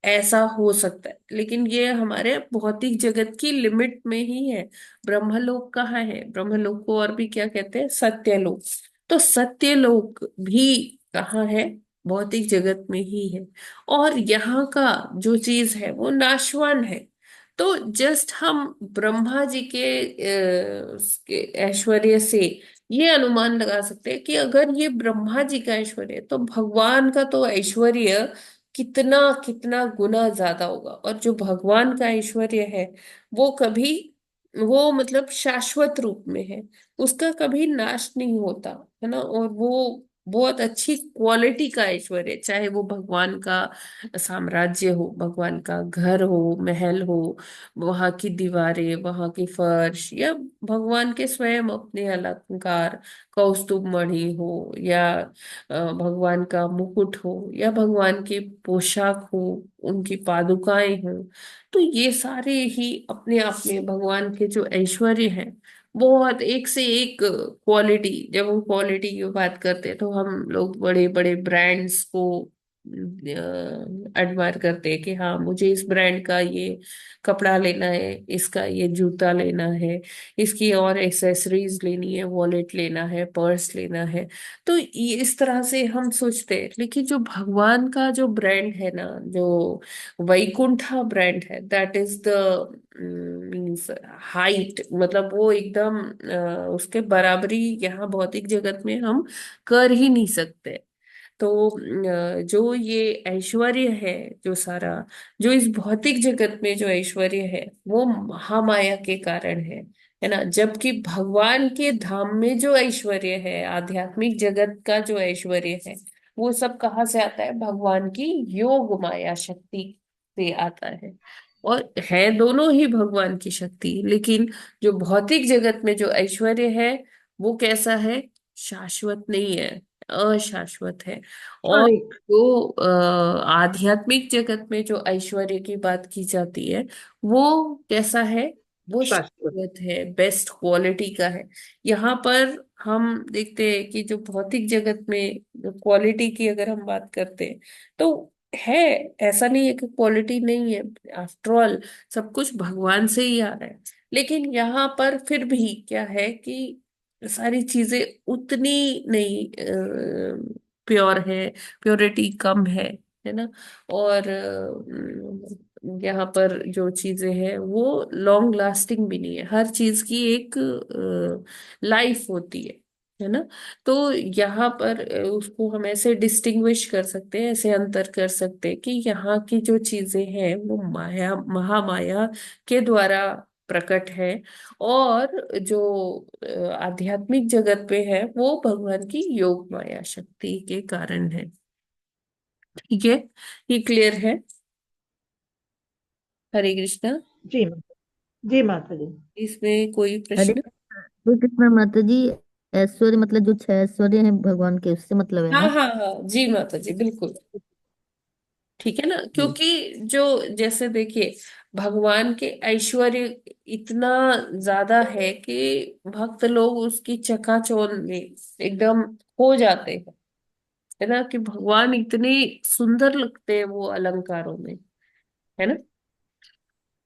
ऐसा हो सकता है, लेकिन ये हमारे भौतिक जगत की लिमिट में ही है। ब्रह्मलोक कहाँ है? ब्रह्मलोक को और भी क्या कहते हैं? सत्यलोक। तो सत्यलोक भी कहाँ है? भौतिक जगत में ही है। और यहाँ का जो चीज है वो नाशवान है। तो जस्ट हम ब्रह्मा जी के ऐश्वर्य से ये अनुमान लगा सकते हैं कि अगर ये ब्रह्मा जी का ऐश्वर्य है तो भगवान का तो ऐश्वर्य कितना कितना गुना ज्यादा होगा। और जो भगवान का ऐश्वर्य है वो कभी, वो मतलब शाश्वत रूप में है, उसका कभी नाश नहीं होता, है ना। और वो बहुत अच्छी क्वालिटी का ऐश्वर्य है, चाहे वो भगवान का साम्राज्य हो, भगवान का घर हो, महल हो, वहां की दीवारें, वहां की फर्श, या भगवान के स्वयं अपने अलंकार, कौस्तुभ मणि हो, या भगवान का मुकुट हो, या भगवान की पोशाक हो, उनकी पादुकाएं हो। तो ये सारे ही अपने आप में भगवान के जो ऐश्वर्य है, बहुत एक से एक क्वालिटी। जब हम क्वालिटी की बात करते हैं तो हम लोग बड़े बड़े ब्रांड्स को एडमायर करते हैं कि हाँ मुझे इस ब्रांड का ये कपड़ा लेना है, इसका ये जूता लेना है, इसकी और एक्सेसरीज लेनी है, वॉलेट लेना है, पर्स लेना है। तो ये इस तरह से हम सोचते हैं, लेकिन जो भगवान का जो ब्रांड है ना, जो वैकुंठा ब्रांड है, that is the means height, मतलब वो एकदम उसके बराबरी यहाँ भौतिक जगत में हम कर ही नहीं सकते। तो जो ये ऐश्वर्य है, जो सारा, जो इस भौतिक जगत में जो ऐश्वर्य है वो महामाया के कारण है ना। जबकि भगवान के धाम में जो ऐश्वर्य है, आध्यात्मिक जगत का जो ऐश्वर्य है, वो सब कहाँ से आता है? भगवान की योग माया शक्ति से आता है। और है दोनों ही भगवान की शक्ति, लेकिन जो भौतिक जगत में जो ऐश्वर्य है वो कैसा है? शाश्वत नहीं है, अशाश्वत है। और हरे जो आध्यात्मिक जगत में जो ऐश्वर्य की बात की जाती है वो कैसा है? वो शाश्वत शाश्वत है, बेस्ट क्वालिटी का है। यहाँ पर हम देखते हैं कि जो भौतिक जगत में क्वालिटी की अगर हम बात करते हैं तो है, ऐसा नहीं है कि क्वालिटी नहीं है। आफ्टर ऑल सब कुछ भगवान से ही आ रहा है। लेकिन यहाँ पर फिर भी क्या है कि सारी चीजें उतनी नहीं प्योर है, प्योरिटी कम है ना। और यहाँ पर जो चीजें हैं वो लॉन्ग लास्टिंग भी नहीं है। हर चीज की एक लाइफ होती है ना। तो यहाँ पर उसको हम ऐसे डिस्टिंग्विश कर सकते हैं, ऐसे अंतर कर सकते हैं कि यहाँ की जो चीजें हैं वो माया, महामाया के द्वारा प्रकट है। और जो आध्यात्मिक जगत पे है वो भगवान की योग माया शक्ति के कारण है। ठीक है, ये क्लियर है? हरे कृष्णा। जी जी माता जी। इसमें कोई हरे प्रश्न? हरे कृष्ण माता जी। ऐश्वर्य मतलब जो छह ऐश्वर्य हैं भगवान के, उससे मतलब है हाँ ना? हाँ हाँ जी माता जी, बिल्कुल ठीक है ना। जी। क्योंकि जो, जैसे देखिए, भगवान के ऐश्वर्य इतना ज्यादा है कि भक्त लोग उसकी चकाचौंध में एकदम खो जाते हैं, है ना। कि भगवान इतने सुंदर लगते हैं वो अलंकारों में, है ना।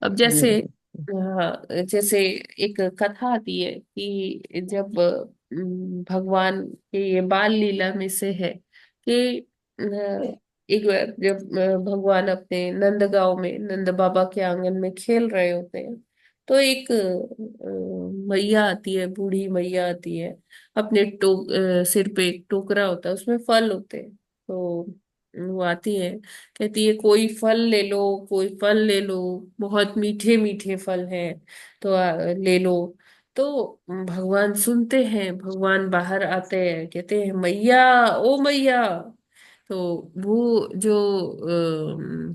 अब जी जैसे, माता जी। हाँ, जैसे एक कथा आती है कि जब भगवान के ये बाल लीला में से है कि एक बार जब भगवान अपने नंद गांव में नंद बाबा के आंगन में खेल रहे होते हैं, तो एक मैया आती है, बूढ़ी मैया आती है। अपने सिर पे एक टोकरा होता है, उसमें फल होते हैं। तो वो आती है, कहती है कोई फल ले लो, कोई फल ले लो, बहुत मीठे मीठे फल हैं, तो ले लो। तो भगवान सुनते हैं, भगवान बाहर आते हैं, कहते हैं मैया, ओ मैया। तो वो जो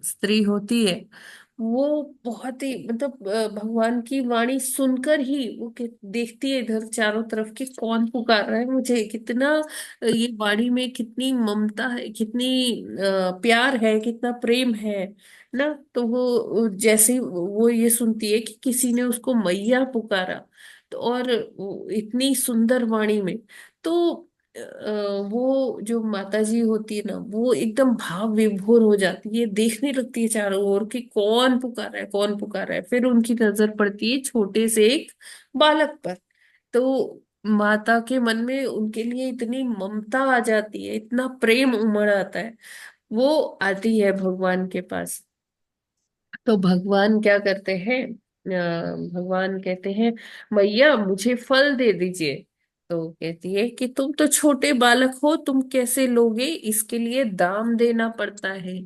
स्त्री होती है, वो बहुत ही मतलब भगवान की वाणी सुनकर ही वो देखती है इधर चारों तरफ कि कौन पुकार रहा है मुझे, कितना ये वाणी में कितनी ममता है, कितनी प्यार है, कितना प्रेम है ना। तो वो जैसे ही वो ये सुनती है कि किसी ने उसको मैया पुकारा, तो और वो इतनी सुंदर वाणी में, तो वो जो माता जी होती है ना, वो एकदम भाव विभोर हो जाती है, देखने लगती है चारों ओर कि कौन पुकार रहा है, कौन पुकार रहा है। फिर उनकी नजर पड़ती है छोटे से एक बालक पर। तो माता के मन में उनके लिए इतनी ममता आ जाती है, इतना प्रेम उमड़ आता है। वो आती है भगवान के पास। तो भगवान क्या करते हैं, भगवान कहते हैं मैया मुझे फल दे दीजिए। तो कहती है कि तुम तो छोटे बालक हो, तुम कैसे लोगे, इसके लिए दाम देना पड़ता है।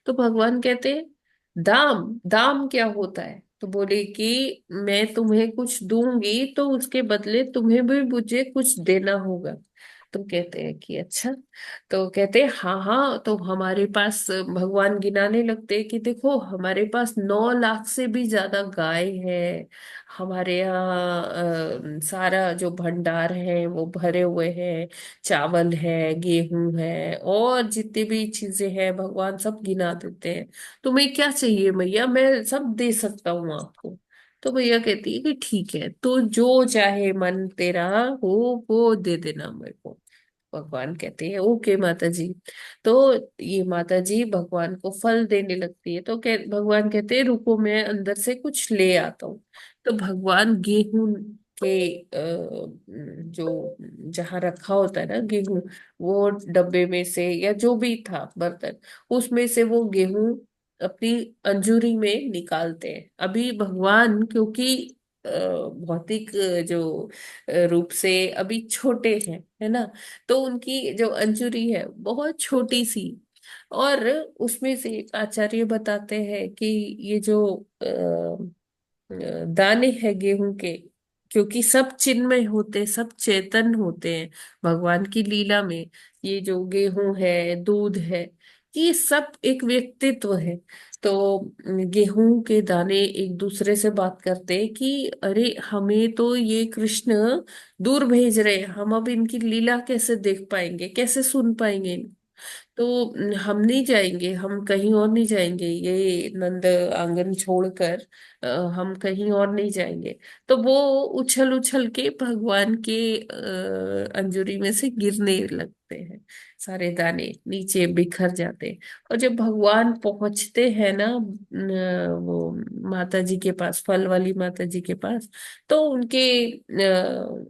तो भगवान कहते हैं दाम, दाम क्या होता है। तो बोले कि मैं तुम्हें कुछ दूंगी तो उसके बदले तुम्हें भी मुझे कुछ देना होगा। तो कहते हैं कि अच्छा। तो कहते हैं हाँ हाँ, तो हमारे पास भगवान गिनाने लगते हैं कि देखो हमारे पास 9 लाख से भी ज्यादा गाय है, हमारे यहाँ सारा जो भंडार है वो भरे हुए हैं, चावल है, गेहूं है, और जितनी भी चीजें हैं भगवान सब गिना देते हैं। तुम्हें क्या चाहिए मैया, मैं सब दे सकता हूँ आपको। तो भैया कहती है कि ठीक है, तो जो चाहे मन तेरा हो वो दे देना मेरे को। भगवान कहते हैं ओके माता जी। तो ये माता जी भगवान को फल देने लगती है। तो भगवान कहते हैं रुको, मैं अंदर से कुछ ले आता हूँ। तो भगवान गेहूं के जो जहाँ रखा होता है ना गेहूं, वो डब्बे में से या जो भी था बर्तन, उसमें से वो गेहूं अपनी अंजूरी में निकालते हैं। अभी भगवान क्योंकि भौतिक जो रूप से अभी छोटे हैं, है ना, तो उनकी जो अंजुरी है बहुत छोटी सी। और उसमें से आचार्य बताते हैं कि ये जो दाने हैं गेहूं के, क्योंकि सब चिन्मय होते, सब चेतन होते हैं भगवान की लीला में। ये जो गेहूं है, दूध है, ये सब एक व्यक्तित्व है। तो गेहूं के दाने एक दूसरे से बात करते हैं कि अरे हमें तो ये कृष्ण दूर भेज रहे हैं, हम अब इनकी लीला कैसे देख पाएंगे, कैसे सुन पाएंगे। तो हम नहीं जाएंगे, हम कहीं और नहीं जाएंगे, ये नंद आंगन छोड़कर हम कहीं और नहीं जाएंगे। तो वो उछल उछल के भगवान के अंजूरी में से गिरने लगते हैं, सारे दाने नीचे बिखर जाते हैं। और जब भगवान पहुंचते हैं ना वो माता जी के पास, फल वाली माता जी के पास, तो उनके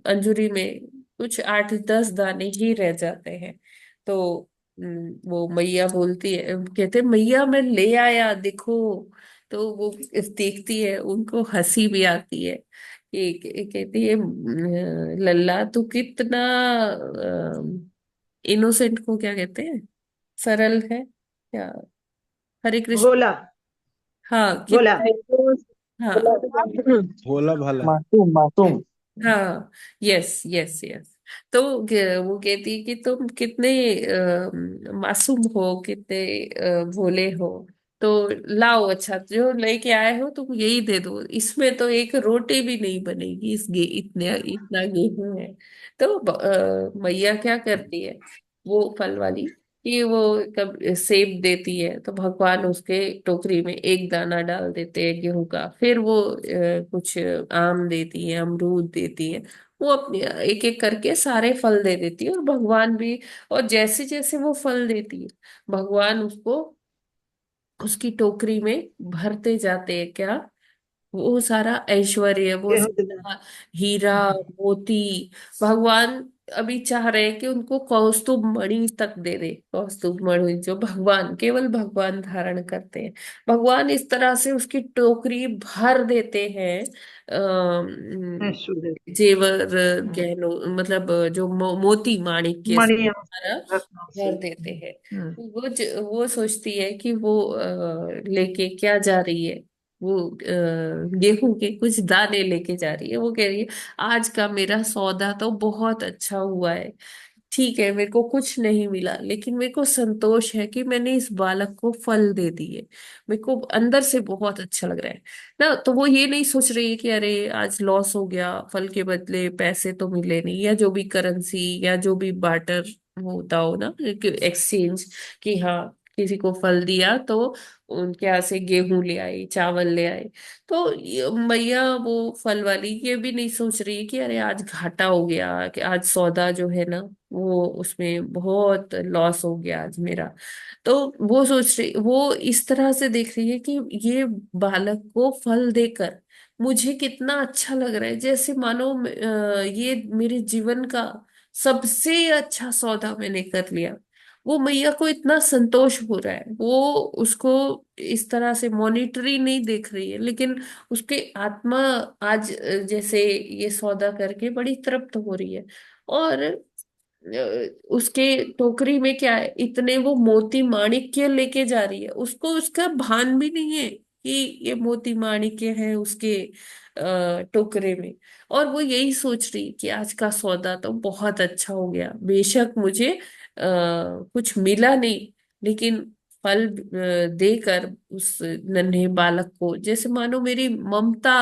अंजूरी में कुछ 8-10 दाने ही रह जाते हैं। तो वो मैया बोलती है, कहते मैया मैं ले आया देखो। तो वो देखती है, उनको हंसी भी आती है कि कहती है लल्ला तू कितना इनोसेंट को क्या कहते हैं, सरल है क्या, हरे कृष्ण। भोला। हाँ भोला। कितना, हाँ भोला भाला। मासूम मासूम। हाँ, यस यस यस। तो वो कहती है कि तुम कितने मासूम हो, कितने भोले हो। तो लाओ, अच्छा जो लेके आए हो तुम यही दे दो, इसमें तो एक रोटी भी नहीं बनेगी, इतने इतना गेहूं है। तो मैया क्या करती है, वो फल वाली, कि वो कब सेब देती है तो भगवान उसके टोकरी में एक दाना डाल देते हैं गेहूं का। फिर वो कुछ आम देती है, अमरूद देती है, वो अपने एक एक करके सारे फल दे देती है। और भगवान भी, और जैसे जैसे वो फल देती है भगवान उसको उसकी टोकरी में भरते जाते हैं। क्या, वो सारा ऐश्वर्य, वो गेहूं। सारा हीरा मोती, भगवान अभी चाह रहे हैं कि उनको कौस्तुभ मणि तक दे दे। कौस्तुभ मणि जो भगवान, केवल भगवान धारण करते हैं। भगवान इस तरह से उसकी टोकरी भर देते हैं ऐश्वर्य जेवर, गहनों, मतलब जो मोती माणिक्य से मणियों सारा रत्नों से। भर देते हैं। वो सोचती है कि वो लेके क्या जा रही है। वो गेहूं के कुछ दाने लेके जा रही है। वो कह रही है आज का मेरा सौदा तो बहुत अच्छा हुआ है। ठीक है, मेरे को कुछ नहीं मिला, लेकिन मेरे को संतोष है कि मैंने इस बालक को फल दे दिए। मेरे को अंदर से बहुत अच्छा लग रहा है ना। तो वो ये नहीं सोच रही है कि अरे आज लॉस हो गया, फल के बदले पैसे तो मिले नहीं, या जो भी करेंसी या जो भी बार्टर होता हो ना, एक्सचेंज, कि हाँ किसी को फल दिया तो उनके यहाँ से गेहूं ले आई, चावल ले आए। तो मैया वो फल वाली ये भी नहीं सोच रही है कि अरे आज घाटा हो गया, कि आज सौदा जो है ना वो उसमें बहुत लॉस हो गया आज मेरा। तो वो सोच रही, वो इस तरह से देख रही है कि ये बालक को फल देकर मुझे कितना अच्छा लग रहा है, जैसे मानो ये मेरे जीवन का सबसे अच्छा सौदा मैंने कर लिया। वो मैया को इतना संतोष हो रहा है। वो उसको इस तरह से मॉनिटरी नहीं देख रही है, लेकिन उसके आत्मा आज जैसे ये सौदा करके बड़ी तृप्त हो रही है। और उसके टोकरी में क्या है, इतने वो मोती माणिक्य लेके जा रही है, उसको उसका भान भी नहीं है कि ये मोती माणिक्य है उसके टोकरे में। और वो यही सोच रही कि आज का सौदा तो बहुत अच्छा हो गया, बेशक मुझे कुछ मिला नहीं, लेकिन फल देकर उस नन्हे बालक को जैसे मानो मेरी ममता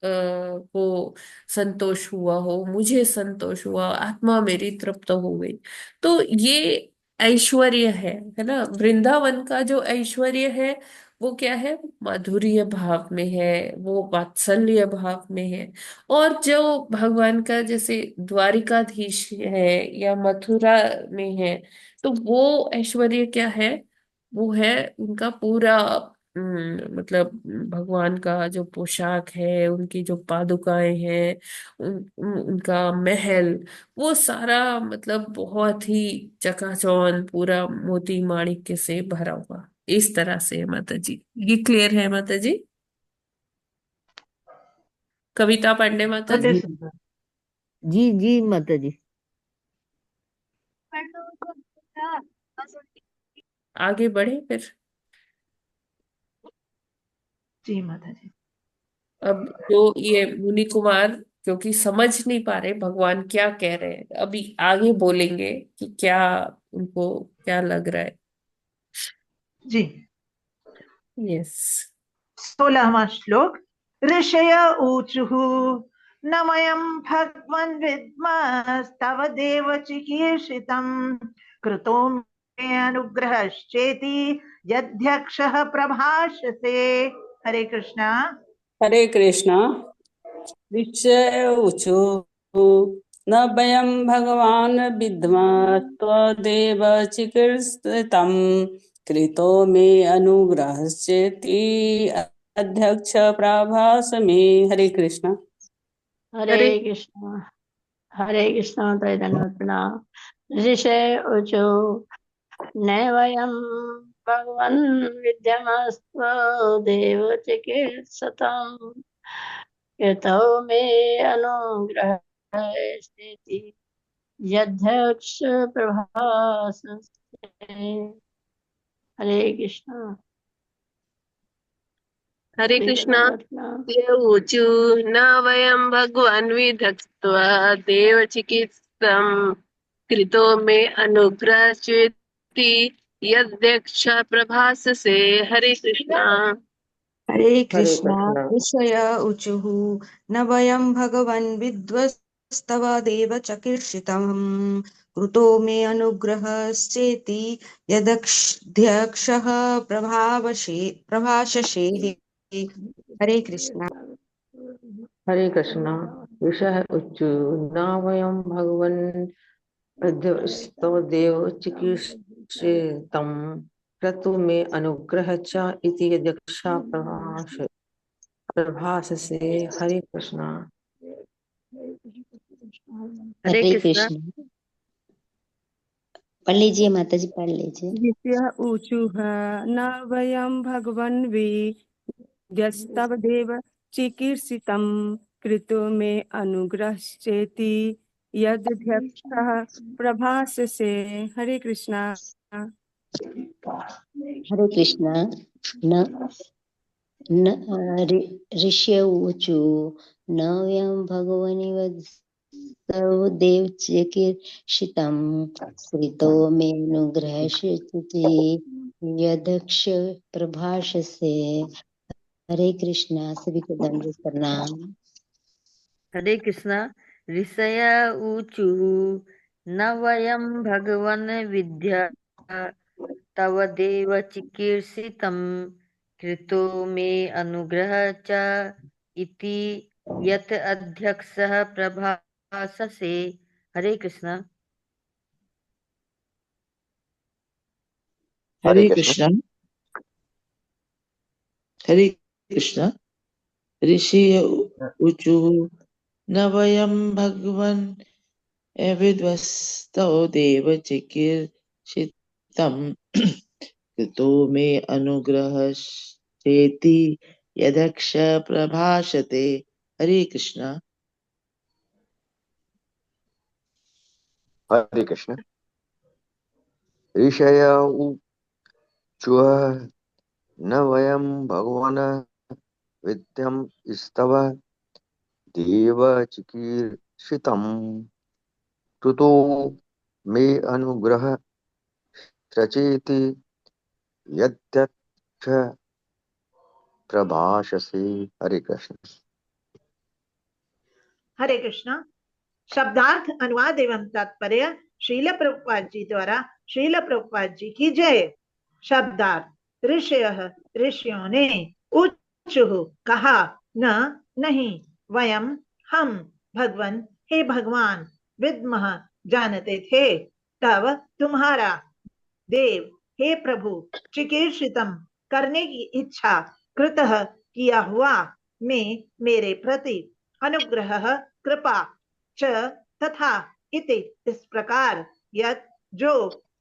को संतोष हुआ हो, मुझे संतोष हुआ, आत्मा मेरी तृप्त हो गई। तो ये ऐश्वर्य है ना। वृंदावन का जो ऐश्वर्य है वो क्या है, माधुर्य भाव में है, वो वात्सल्य भाव में है। और जो भगवान का जैसे द्वारिकाधीश है या मथुरा में है, तो वो ऐश्वर्य क्या है, वो है उनका पूरा मतलब भगवान का जो पोशाक है, उनकी जो पादुकाएं हैं, उनका महल, वो सारा मतलब बहुत ही चकाचौंध पूरा मोती माणिक्य से भरा हुआ। इस तरह से है माता जी। ये क्लियर है माता जी? कविता पांडे माता अति जी, जी सुंदर। जी जी माता जी। आगे बढ़े फिर। जी माता जी। अब जो ये मुनि कुमार, क्योंकि समझ नहीं पा रहे भगवान क्या कह रहे हैं, अभी आगे बोलेंगे कि क्या उनको क्या लग रहा है। जी। यस। 16वां श्लोक। ऋषय ऊचुः न वयं भगवन् विद्मस्तव देव चिकीर्षितम् कृतो मे अनुग्रहश्चेति यद्यक्षः प्रभाषसे। हरे कृष्णा। हरे कृष्णा। ऋषय ऊचु न वयं भगवान् विद्मः त्वदेव चिकीर्षितं कृतो मे अनुग्रहश्चेति अध्यक्ष प्रभास मे। हरे कृष्णा। हरे कृष्णा। हरे कृष्णा। धन्यवाद प्रणाम। ऋषय ऊचु न वयं भगवन् विद्मस्त्व देव चिकीर्षितम् कृतो मे अनुग्रहस्तेति यद्यक्ष प्रभासते। हरे कृष्णा। हरे कृष्णा। ये ऊचु न वयं भगवान् विधत्स्वा देव चिकित्सम् कृतो मे अनुग्रहश्चेति यद्यक्ष प्रभाससे। हरे कृष्णा। हरे हरे कृष्णा। कृष्णा। ऋषय ऊचुः न वयं भगवन् विद्वस्तव देव चिकीर्षितम् कृतो मे अनुग्रहश्चेति यदध्यक्षः प्रभाषसे। हरे कृष्णा। हरे कृष्णा। ऋषः उच्चु न वयं भगवन् विद्मस्तव देव चिकीर्षितम् क्रतु मे अनुग्रह च इति यदक्षा प्रभाषसे। हरे कृष्णा। हरे हरे कृष्णा। कृष्ण। पढ़ लीजिए माता जी, पढ़ लीजिए। ऋषयः ऊचुः न वयं भगवन्वि यस्तव देव चिकीर्षितं कृतो मे अनुग्रहश्चेति यदध्यक्षः प्रभाससे। हरे कृष्णा। हरे कृष्ण। न ऋष्य ऊचु न वयं भगवनि सर्वदेव चिकीर्षितं कृतो मेऽनुग्रहश्चिति यदक्ष प्रभाषसे। हरे कृष्णा। सभी को दंडवत प्रणाम। हरे कृष्णा। ऋषय ऊचुः न वयं भगवन् विद्या तव देव चिकीर्षितं कृतो मे अनुग्रह च इति यत् अध्यक्षः प्रभाससे। हरे कृष्णा। हरे हरे कृष्ण। कृष्ण। हरे कृष्ण। ऋषि ऊचु न वयं भगवन् विद्वस्तौ देव चिकीर्षितं कृतो मे अनुग्रहश्चेति यदक्ष प्रभाषते। हरे कृष्ण। हरे कृष्ण। ऋषय उचुः न वयं भगवन् विद्यं स्तव देव चिकीर्षितं कृतो मे अनुग्रह सचेति यद्यक्ष प्रभाषसे। हरे कृष्ण। हरे कृष्णा। शब्दार्थ अनुवाद एवं तात्पर्य श्रील प्रभुपाद जी द्वारा श्रील प्रभुपाद जी की जय। शब्दार्थ ऋषयः ऋषियों ने, उचुः कहा, न नहीं, वयम हम, भगवन हे भगवान, विद्मः जानते थे, तव तुम्हारा, देव हे प्रभु, चिकीर्षितम करने की इच्छा, कृतः किया हुआ, में मेरे प्रति, अनुग्रह कृपा, च तथा, इति इस प्रकार, यत जो,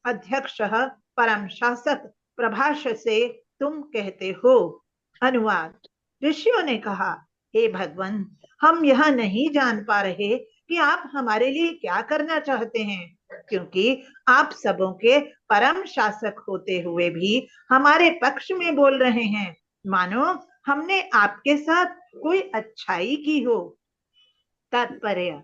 अध्यक्षः परम शासक, प्रभाष से तुम कहते हो। अनुवाद। ऋषियों ने कहा, हे भगवान, हम यह नहीं जान पा रहे कि आप हमारे लिए क्या करना चाहते हैं, क्योंकि आप सबों के परम शासक होते हुए भी हमारे पक्ष में बोल रहे हैं, मानो हमने आपके साथ कोई अच्छाई की हो। तात्पर्य।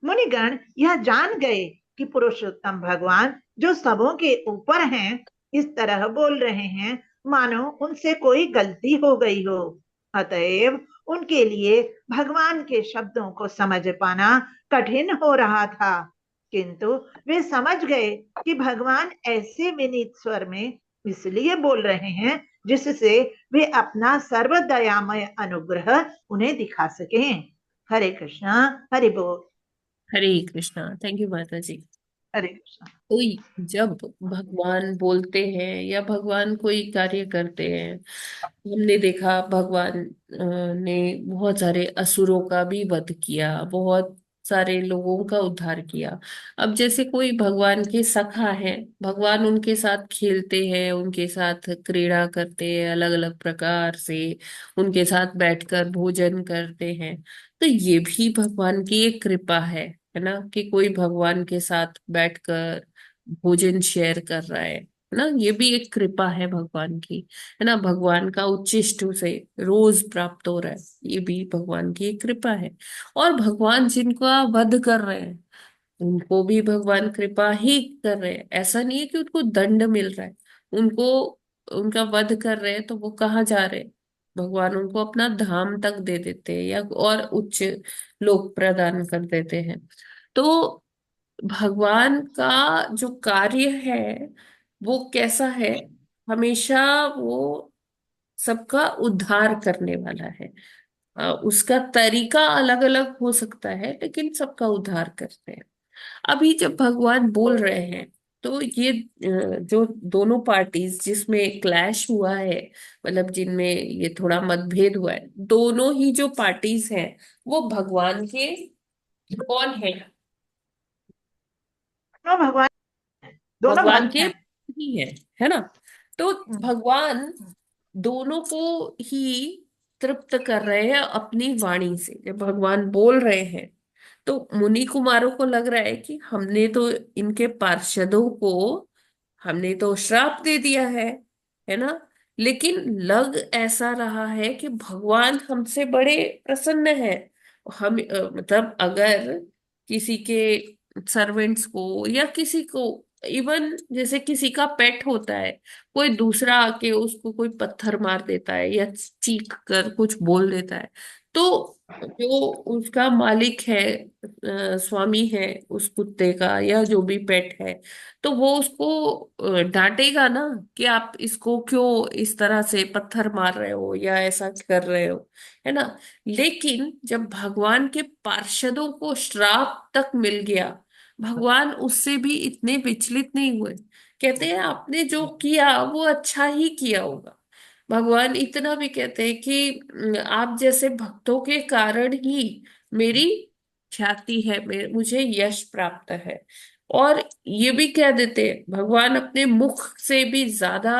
मुनिगण यह जान गए कि पुरुषोत्तम भगवान जो सबों के ऊपर हैं, इस तरह बोल रहे हैं मानो उनसे कोई गलती हो गई हो। अतएव उनके लिए भगवान के शब्दों को समझ पाना कठिन हो रहा था, किंतु वे समझ गए कि भगवान ऐसे विनीत स्वर में इसलिए बोल रहे हैं जिससे वे अपना सर्वदयामय अनुग्रह उन्हें दिखा सकें। हरे कृष्णा। हरि बोल। हरे कृष्णा। थैंक यू माता जी। हरे कृष्णा। तो जब भगवान बोलते हैं या भगवान कोई कार्य करते हैं, हमने देखा भगवान ने बहुत सारे असुरों का भी वध किया, बहुत सारे लोगों का उद्धार किया। अब जैसे कोई भगवान के सखा है, भगवान उनके साथ खेलते हैं, उनके साथ क्रीड़ा करते हैं, अलग अलग प्रकार से उनके साथ बैठकर भोजन करते हैं। तो ये भी भगवान की एक कृपा है ना, कि कोई भगवान के साथ बैठकर भोजन शेयर कर रहा है ना। ये भी एक कृपा है भगवान की, है ना। भगवान का उच्छिष्ट उसे रोज प्राप्त हो रहा है, ये भी भगवान की एक कृपा है। और भगवान जिनका वध कर रहे हैं, उनको भी भगवान कृपा ही कर रहे हैं। ऐसा नहीं है कि उनको दंड मिल रहा है, उनको उनका वध कर रहे हैं तो वो कहाँ जा रहे हैं, भगवान उनको अपना धाम तक दे देते हैं या और उच्च लोक प्रदान कर देते हैं। तो भगवान का जो कार्य है वो कैसा है, हमेशा वो सबका उद्धार करने वाला है। उसका तरीका अलग अलग हो सकता है, लेकिन सबका उद्धार करते हैं। अभी जब भगवान बोल रहे हैं तो ये जो दोनों पार्टीज जिसमें क्लैश हुआ है, मतलब जिनमें ये थोड़ा मतभेद हुआ है, दोनों ही जो पार्टीज हैं वो भगवान के कौन है? दोनों भगवान, दोनों भगवान भक्त के हैं। ही है ना? तो भगवान दोनों को ही तृप्त कर रहे हैं अपनी वाणी से। जब भगवान बोल रहे हैं तो मुनि कुमारों को लग रहा है कि हमने तो इनके पार्षदों को हमने तो श्राप दे दिया है ना? लेकिन लग ऐसा रहा है कि भगवान हमसे बड़े प्रसन्न है। हम मतलब अगर किसी के सर्वेंट्स को या किसी को, इवन जैसे किसी का पेट होता है, कोई दूसरा आके उसको कोई पत्थर मार देता है या चीख कर कुछ बोल देता है, तो जो उसका मालिक है, स्वामी है उस कुत्ते का या जो भी पेट है, तो वो उसको डांटेगा ना कि आप इसको क्यों इस तरह से पत्थर मार रहे हो या ऐसा कर रहे हो, है ना? लेकिन जब भगवान के पार्षदों को श्राप तक मिल गया, भगवान उससे भी इतने विचलित नहीं हुए। कहते हैं आपने जो किया वो अच्छा ही किया होगा। भगवान इतना भी कहते हैं कि आप जैसे भक्तों के कारण ही मेरी ख्याति है, मुझे यश प्राप्त है। और ये भी कह देते हैं भगवान अपने मुख से भी ज्यादा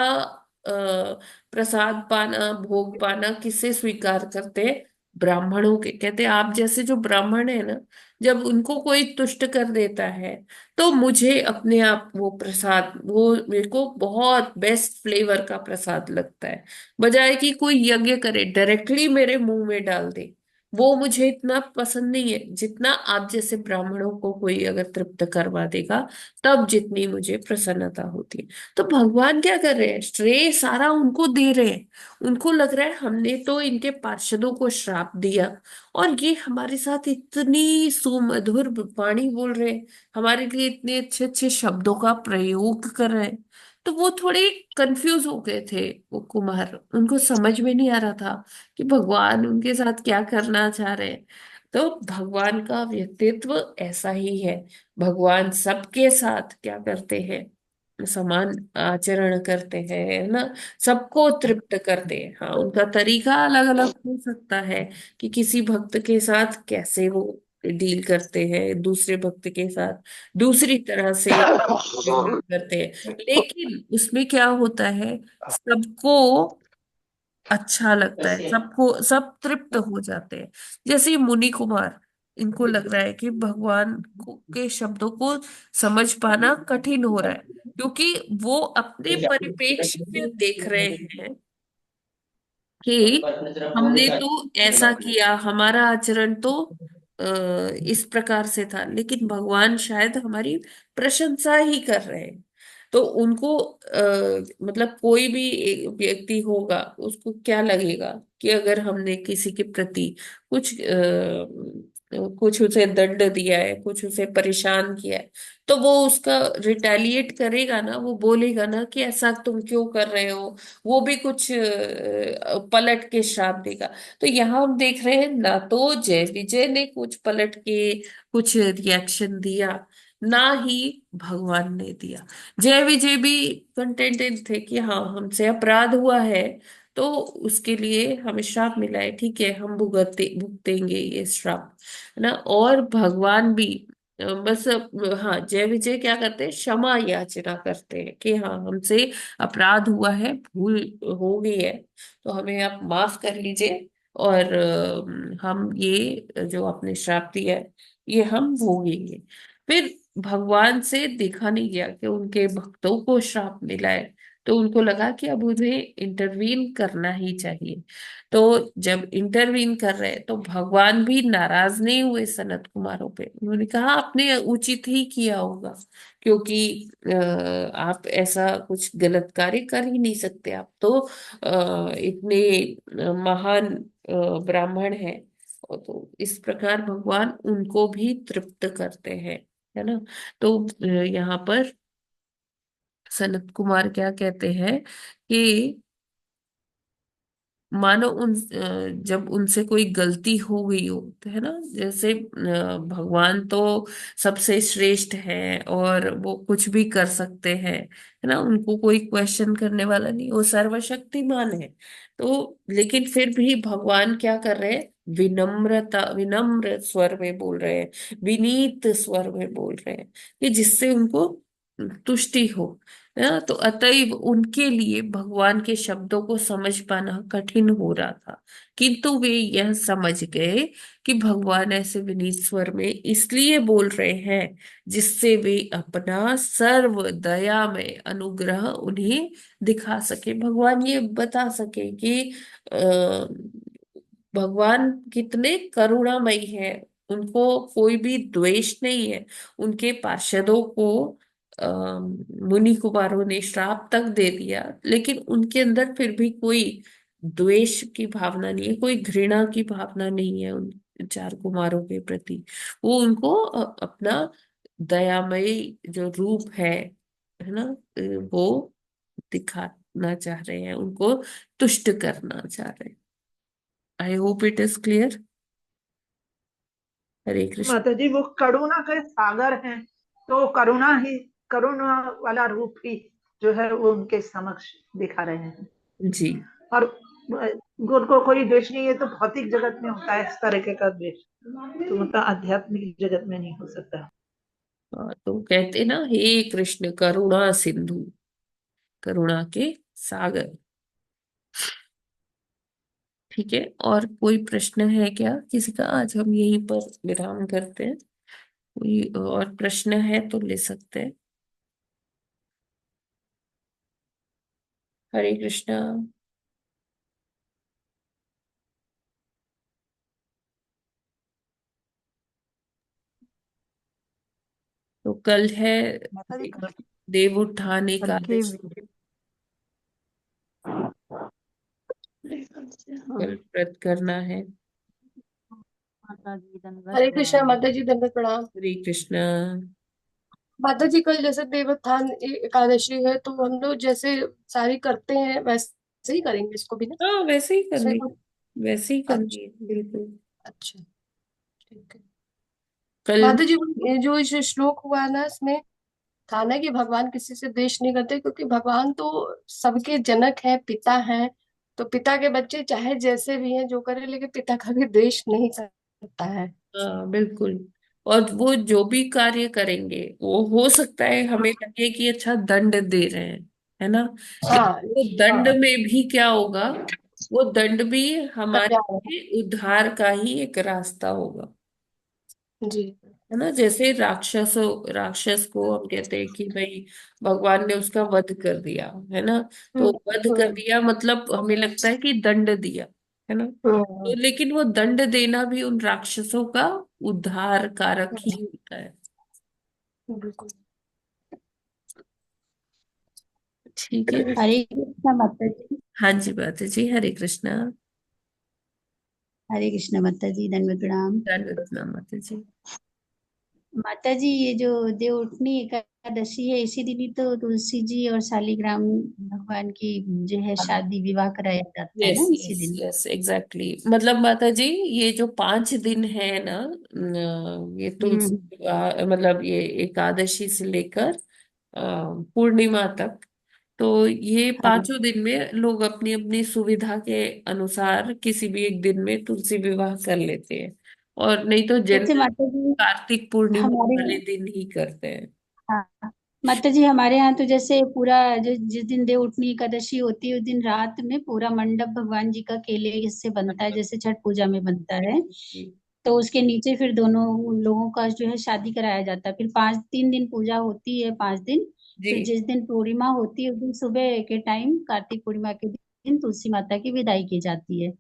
प्रसाद पाना, भोग पाना किससे स्वीकार करते हैं? ब्राह्मणों के। कहते हैं आप जैसे जो ब्राह्मण है ना, जब उनको कोई तुष्ट कर देता है तो मुझे अपने आप वो प्रसाद, वो मेरे को बहुत बेस्ट फ्लेवर का प्रसाद लगता है। बजाय कि कोई यज्ञ करे डायरेक्टली मेरे मुंह में डाल दे, वो मुझे इतना पसंद नहीं है जितना आप जैसे ब्राह्मणों को कोई अगर तृप्त करवा देगा, तब जितनी मुझे प्रसन्नता होती है। तो भगवान क्या कर रहे हैं? श्रेय सारा उनको दे रहे हैं। उनको लग रहा है हमने तो इनके पार्षदों को श्राप दिया और ये हमारे साथ इतनी सुमधुर वाणी बोल रहे हैं, हमारे लिए इतने अच्छे अच्छे शब्दों का प्रयोग कर रहे हैं। तो वो थोड़े कंफ्यूज हो गए थे, वो कुमार, उनको समझ में नहीं आ रहा था कि भगवान उनके साथ क्या करना चाह रहे हैं। तो भगवान का व्यक्तित्व ऐसा ही है। भगवान सबके साथ क्या करते हैं? समान आचरण करते हैं, है ना? सबको तृप्त करते हैं। हाँ, उनका तरीका अलग अलग हो सकता है कि किसी भक्त के साथ कैसे वो डील करते हैं, दूसरे भक्त के साथ दूसरी तरह से व्यवहार करते हैं, लेकिन उसमें क्या होता है, सबको अच्छा लगता है, सबको सब तृप्त हो जाते हैं। जैसे ये मुनि कुमार, इनको लग रहा है कि भगवान के शब्दों को समझ पाना कठिन हो रहा है, क्योंकि वो अपने परिप्रेक्ष्य में देख रहे हैं कि हमने तो ऐसा किया, हमारा आचरण तो इस प्रकार से था, लेकिन भगवान शायद हमारी प्रशंसा ही कर रहे हैं। तो उनको मतलब कोई भी एक व्यक्ति होगा, उसको क्या लगेगा कि अगर हमने किसी के प्रति कुछ उसे दंड दिया है, कुछ उसे परेशान किया है, तो वो उसका रिटेलिएट करेगा ना, वो बोलेगा ना कि ऐसा तुम क्यों कर रहे हो, वो भी कुछ पलट के श्राप देगा। तो यहाँ हम देख रहे हैं ना, तो जय विजय ने कुछ पलट के कुछ रिएक्शन दिया, ना ही भगवान ने दिया। जय विजय भी कंटेंटेड थे कि हाँ हमसे अपराध हुआ है, तो उसके लिए हमें श्राप मिला है, ठीक है हम भुगतेंगे ये श्राप, है ना? और भगवान भी बस हाँ, जय विजय क्या करते हैं? क्षमा याचना करते हैं कि हाँ हमसे अपराध हुआ है, भूल हो गई है, तो हमें आप माफ कर लीजिए, और हम ये जो आपने श्राप दिया है ये हम भोगेंगे। फिर भगवान से देखा नहीं गया कि उनके भक्तों को श्राप मिला है, तो उनको लगा कि अब उन्हें इंटरवीन करना ही चाहिए। तो जब इंटरवीन कर रहे हैं तो भगवान भी नाराज नहीं हुए सनत कुमारों पे। उन्होंने कहा आपने उचित ही किया होगा, क्योंकि आप ऐसा कुछ गलत कार्य कर ही नहीं सकते। आप तो इतने महान ब्राह्मण हैं। और तो इस प्रकार भगवान उनको भी तृप्त करते हैं, है ना? तो यहाँ पर सनत कुमार क्या कहते हैं कि मानो जब उनसे कोई गलती हो गई हो, तो है ना, जैसे भगवान तो सबसे श्रेष्ठ है और वो कुछ भी कर सकते हैं, है ना, उनको कोई क्वेश्चन करने वाला नहीं, वो सर्वशक्तिमान है। तो लेकिन फिर भी भगवान क्या कर रहे हैं? विनम्र स्वर में बोल रहे हैं, विनीत स्वर में बोल रहे हैं, कि जिससे उनको तुष्टि हो, है ना। तो अतएव उनके लिए भगवान के शब्दों को समझ पाना कठिन हो रहा था, किंतु वे यह समझ गए कि भगवान ऐसे विनीत स्वर में इसलिए बोल रहे हैं जिससे वे अपना सर्व दयामय अनुग्रह उन्हें दिखा सके। भगवान ये बता सके कि भगवान कितने करुणामयी है, उनको कोई भी द्वेष नहीं है। उनके पार्षदों को मुनि कुमारों ने श्राप तक दे दिया, लेकिन उनके अंदर फिर भी कोई द्वेष की भावना नहीं है, कोई घृणा की भावना नहीं है उन चार कुमारों के प्रति। वो उनको अपना दयामयी जो रूप है ना, वो दिखाना चाह रहे हैं, उनको तुष्ट करना चाह रहे हैं। I hope it is clear. Hare Krishna. माता जी वो करुणा के सागर हैं, तो करुणा वाला रूप ही जो है वो उनके समक्ष दिखा रहे हैं जी। और उनको कोई द्वेष नहीं है, तो भौतिक जगत में होता है इस तरीके का द्वेष, तो मतलब आध्यात्मिक जगत में नहीं हो सकता। तो कहते ना, हे कृष्ण करुणा सिंधु, करुणा के सागर। ठीक है, और कोई प्रश्न है क्या किसी का? आज हम यहीं पर विराम करते हैं। कोई और प्रश्न है तो ले सकते हैं। हरे कृष्णा। तो कल है देवोत्थान एकादशी, कल व्रत करना है। हरे कृष्णा माता जी, दंडवत प्रणाम। हरे कृष्णा। माता जी कल जैसे देवोत्थान एकादशी है, तो हम लोग जैसे सारी करते हैं वैसे ही करेंगे इसको भी ना? हाँ, वैसे ही इसमें करनी, कोई- वैसे ही करनी अच्छा है, बिल्कुल। अच्छा, ठीक है। कल माता जी ये जो इस श्लोक हुआ ना, इसमें था ना कि भगवान किसी से द्वेष नहीं करते, क्योंकि भगवान तो सबके जनक है, पिता है। तो पिता के बच्चे चाहे जैसे भी हैं जो करे, लेकिन पिता का भी द्वेष नहीं करता है। हाँ बिल्कुल। और वो जो भी कार्य करेंगे, वो हो सकता है हमें लगे कि अच्छा दंड दे रहे हैं, है ना, हाँ लेकिन वो दंड हाँ, में भी क्या होगा, वो दंड भी सजा है। हमारे उद्धार का ही एक रास्ता होगा, जी है ना। जैसे राक्षस को हम कहते हैं कि भाई भगवान ने उसका वध कर दिया, है ना। तो हम्म वध कर हम्म दिया मतलब हमें लगता है कि दंड दिया, है ना। तो हम्म, लेकिन वो दंड देना भी उन राक्षसों का उद्धार कारक ही होता है। बिल्कुल। ठीक है। हरे कृष्णा माता जी। हाँ जी बात जी। हरे कृष्णा। हरे कृष्णा माता जी, दंडवत प्रणाम। धन्यवाद माता जी। माता जी ये जो देवउठनी एकादशी है, इसी दिन ही तो तुलसी जी और शालिग्राम भगवान की जो है शादी विवाह कराया जाता है यस ना, इसी यस दिन। Yes exactly. मतलब माता जी ये जो 5 दिन है ना, ये तुलसी हम्म। मतलब ये एकादशी से लेकर पूर्णिमा तक, तो ये हाँ, 5 दिन में लोग अपनी अपनी सुविधा के अनुसार किसी भी एक दिन में तुलसी विवाह कर लेते हैं, और नहीं तो जैसे जनरल माता जी कार्तिक पूर्णिमा हमारे, वाले दिन ही करते हैं। हाँ माता जी हमारे यहाँ तो जैसे पूरा जो जिस दिन देव उठनी एकादशी होती है, उस दिन रात में पूरा मंडप भगवान जी का केले से बनता है, जैसे छठ पूजा में बनता है। जी तो उसके नीचे फिर दोनों उन लोगों का जो है शादी कराया जाता है। फिर 3 दिन पूजा होती है, 5 दिन। जी फिर जिस दिन पूर्णिमा होती है उस दिन सुबह के टाइम, कार्तिक पूर्णिमा के दिन तुलसी माता की विदाई की जाती है।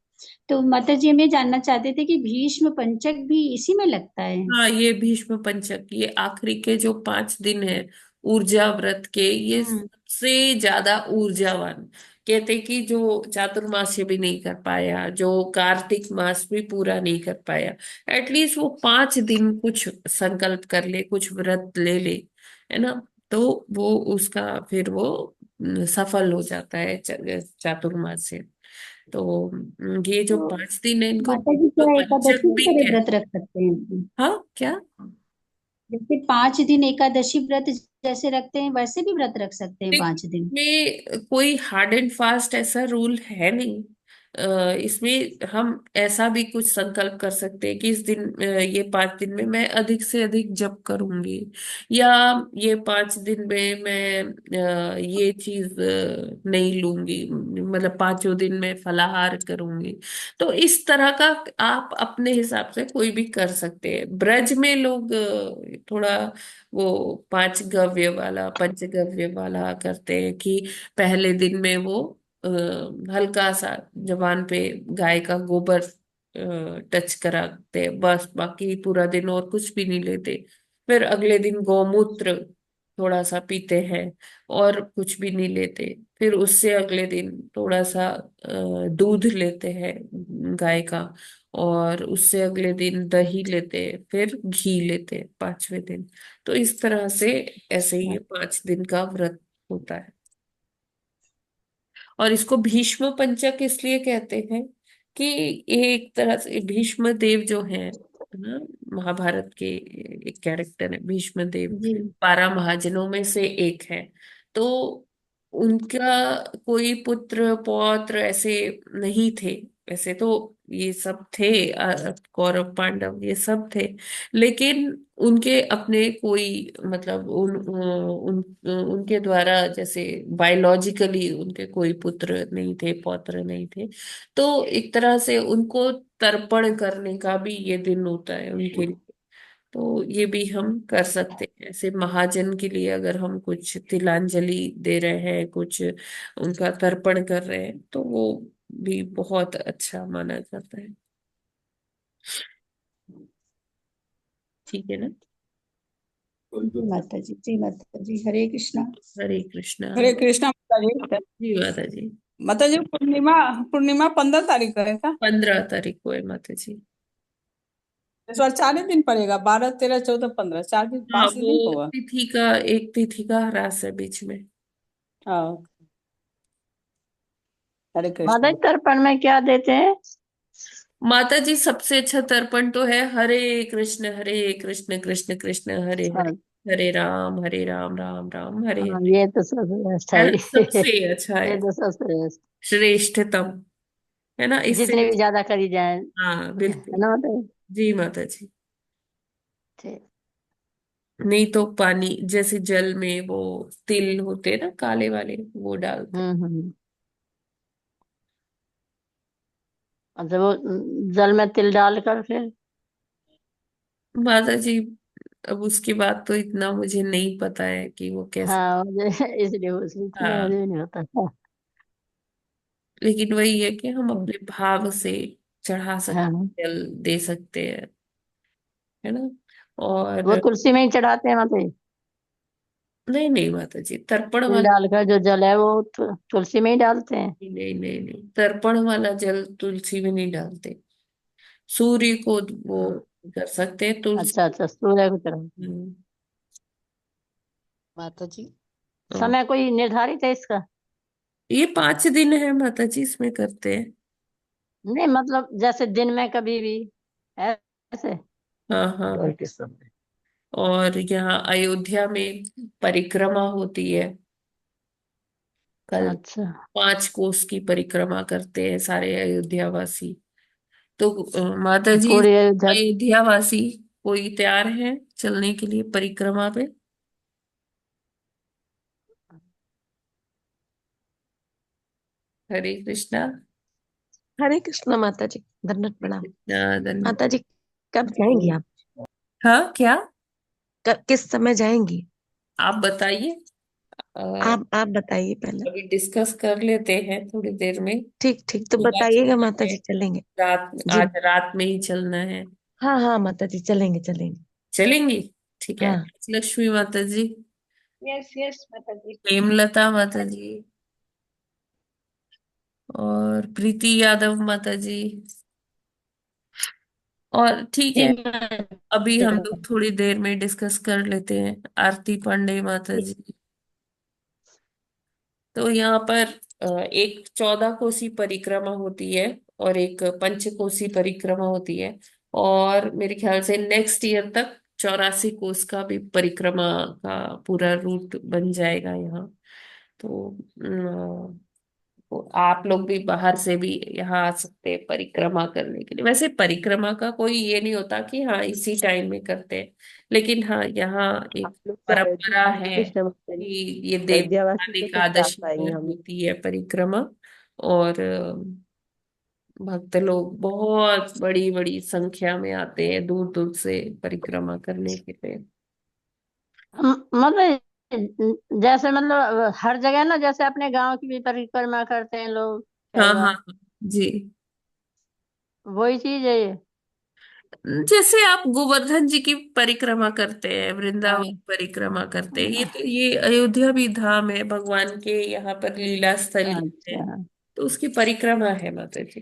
तो माता जी हम ये जानना चाहते थे कि भीष्म पंचक भी इसी में लगता है? हाँ, ये भीष्म पंचक, ये आखिरी के जो 5 दिन है ऊर्जा व्रत के, ये हम्म। सबसे ज्यादा ऊर्जावान। कहते कि जो चातुर्मास्य भी नहीं कर पाया, जो कार्तिक मास भी पूरा नहीं कर पाया, एटलीस्ट वो 5 दिन कुछ संकल्प कर ले, कुछ व्रत ले ले, है ना, तो वो उसका फिर वो सफल हो जाता है चातुर्मास्य। तो ये जो तो 5 दिन है इनको माता जी क्या पंचक एकादशी में भी करे व्रत कहते हैं। रख सकते हैं? हाँ क्या? जैसे 5 दिन एकादशी व्रत जैसे रखते हैं, वैसे भी व्रत रख सकते हैं देखो, 5 दिन? में कोई हार्ड एंड फास्ट ऐसा रूल है नहीं, इसमें हम ऐसा भी कुछ संकल्प कर सकते हैं कि इस दिन ये 5 दिन में मैं अधिक से अधिक जप करूंगी, या ये 5 दिन में मैं ये चीज नहीं लूंगी, मतलब 5 दिन में फलाहार करूंगी। तो इस तरह का आप अपने हिसाब से कोई भी कर सकते हैं। ब्रज में लोग थोड़ा वो 5 गव्य वाला, पंचगव्य वाला करते हैं कि पहले दिन में वो हल्का सा जबान पे गाय का गोबर टच कराते हैं, बस बाकी पूरा दिन और कुछ भी नहीं लेते। फिर अगले दिन गौमूत्र थोड़ा सा पीते हैं और कुछ भी नहीं लेते। फिर उससे अगले दिन थोड़ा सा दूध लेते हैं गाय का, और उससे अगले दिन दही लेते हैं, फिर घी लेते हैं 5वें दिन। तो इस तरह से ऐसे ही ये 5 दिन का व्रत होता है। और इसको भीष्म पंचक इसलिए कहते हैं कि ये एक तरह से भीष्म देव जो है ना, महाभारत के एक कैरेक्टर है भीष्म देव, जी 12 महाजनों में से एक है। तो उनका कोई पुत्र पौत्र ऐसे नहीं थे। वैसे तो ये सब थे, कौरव पांडव ये सब थे, लेकिन उनके अपने कोई मतलब उनके द्वारा जैसे बायोलॉजिकली उनके कोई पुत्र नहीं थे, पौत्र नहीं थे। तो एक तरह से उनको तर्पण करने का भी ये दिन होता है उनके लिए। तो ये भी हम कर सकते हैं ऐसे महाजन के लिए, अगर हम कुछ तिलांजलि दे रहे हैं, कुछ उनका तर्पण कर रहे हैं, तो वो भी बहुत अच्छा माना जाता है। ठीक है ना? जी माता जी, जी माता जी, हरे कृष्णा। हरे कृष्णा। हरे कृष्णा माता जी। जी माता जी। माता जी पूर्णिमा पूर्णिमा 15 तारीख को है का? 15 तारीख को है माता जी। इस बार 4 ही दिन पड़ेगा, 12, 13, 14, 15, 4 दिन, हाँ 5 ही दिन वो होगा। तिथि का, एक तिथि का ह्रास है बीच में। हाँ। हरे माता कृष्णा। जी तर्पण में क्या देते हैं? माता जी सबसे अच्छा तर्पण तो है हरे कृष्ण कृष्ण कृष्ण हरे हरे, हाँ, हरे राम राम राम हरे हाँ, हरे। ये तो सबसे बेस्ट है है। ना, सबसे अच्छा ये है, तो सबसे बेस्ट, श्रेष्ठतम, है ना, इससे जितने भी ज्यादा करी जाए, हाँ है बिल्कुल। ना माता जी? जी माता जी। ठीक। नहीं तो पानी जैसे जल में वो तिल होते हैं ना काले वाले, वो डालते। हम्म। अच्छा, वो जल में तिल डालकर फिर? माता जी अब उसके बाद तो इतना मुझे नहीं पता है कि वो कैसे। हाँ, मुझे इसलिए पूछ रही थी ना, हाँ, मुझे भी नहीं होता था। लेकिन वही है कि हम अपने भाव से चढ़ा हाँ, सकते, जल दे सकते हैं, है ना। और वो तुलसी में ही चढ़ाते हैं माता जी? नहीं नहीं माता जी, तर्पण तिल वाला, डालकर जो जल है वो तुलसी में ही डालते हैं? नहीं नहीं नहीं, तर्पण वाला जल तुलसी में नहीं डालते। सूर्य को वो कर सकते हैं, तुलसी। अच्छा अच्छा, सूर्य को चढ़ा। हम्म, माता जी हाँ। समय कोई निर्धारित है इसका? ये 5 दिन है माता जी, इसमें करते हैं। नहीं मतलब जैसे दिन में कभी भी, ऐसे? हाँ हाँ। और किस समय? और यहाँ अयोध्या में परिक्रमा होती है कल। अच्छा, 5 कोस की परिक्रमा करते हैं सारे अयोध्या वासी। तो माता जी, पूरी अयोध्या? अयोध्या वासी कोई तैयार है चलने के लिए परिक्रमा पे? हरे कृष्णा। हरे कृष्णा माता जी, दंडवत प्रणाम। धन्यवाद। माता जी कब जाएंगी आप? हाँ क्या? किस समय जाएंगी? आप बताइए। अ, आप बताइए पहले। अभी डिस्कस कर लेते हैं थोड़ी देर में। ठीक ठीक, तो सुबह बताइएगा माता चलते जी, हैं, चलेंगे। रात जी, आज रात में ही चलना है। हाँ हाँ माता जी, चलेंगे चलेंगे। चलेंगी। ठीक है। हाँ। लक्ष्मी माता जी, यस यस माता जी। हेमलता माता जी, और प्रीति यादव माता जी। और ठीक जी है, मैं अभी हम लोग थोड़ी देर में डिस्कस कर लेते हैं। आरती पांडे माता जी। तो यहाँ पर एक 14 कोसी परिक्रमा होती है और एक पंचकोसी परिक्रमा होती है। और मेरे ख्याल से नेक्स्ट ईयर तक 84 कोस का भी परिक्रमा का पूरा रूट बन जाएगा यहाँ। तो आप लोग भी बाहर से भी यहाँ आ सकते हैं परिक्रमा करने के लिए। वैसे परिक्रमा का कोई ये नहीं होता कि हाँ इसी टाइम में करते हैं, लेकिन हाँ यहाँ एक आप लोग तो अयोध्या परंपरा हरे है कृष्ण माता जी, कि ये अयोध्या वासी देवोत्थान तो कैसे आ एकादशी पाएंगे पर हम। होती है परिक्रमा। और भक्त लोग बहुत बड़ी बड़ी संख्या में आते हैं दूर दूर से परिक्रमा करने के लिए। मतलब जैसे मतलब हर जगह ना, जैसे अपने गांव की भी परिक्रमा करते हैं लोग कई हाँ हाँ बार, हाँ, जी। वही चीज है ये। जैसे आप गोवर्धन जी की परिक्रमा करते हैं, हाँ वृंदावन परिक्रमा करते हैं, हाँ, ये अयोध्या भी धाम है भगवान के, यहाँ पर लीला स्थली है, अच्छा तो उसकी परिक्रमा है माता जी।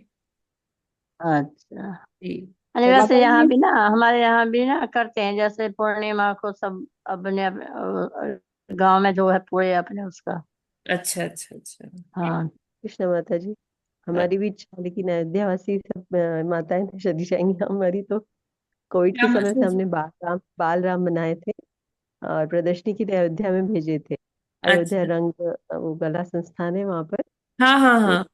अच्छा। जी। अरे तो वैसे माता जी यहाँ ये भी ना, हमारे यहाँ भी ना करते हैं, जैसे पूर्णिमा को सब अपने अपने गांव में जो है पूरे अपने उसका। अच्छा अच्छा अच्छा। हाँ कृष्ण माता जी, हमारी भी इच्छा है, लेकिन अयोध्या वासी सब माताएं नहीं चली जाएंगी हमारी तो। कोविड क्या के समय से माता जी? हमने बाल राम बनाए थे और प्रदर्शनी के लिए अयोध्या में भेजे थे। अयोध्या अच्छा। रंग वो कला संस्थान है वहां पर। हाँ हाँ तो हाँ।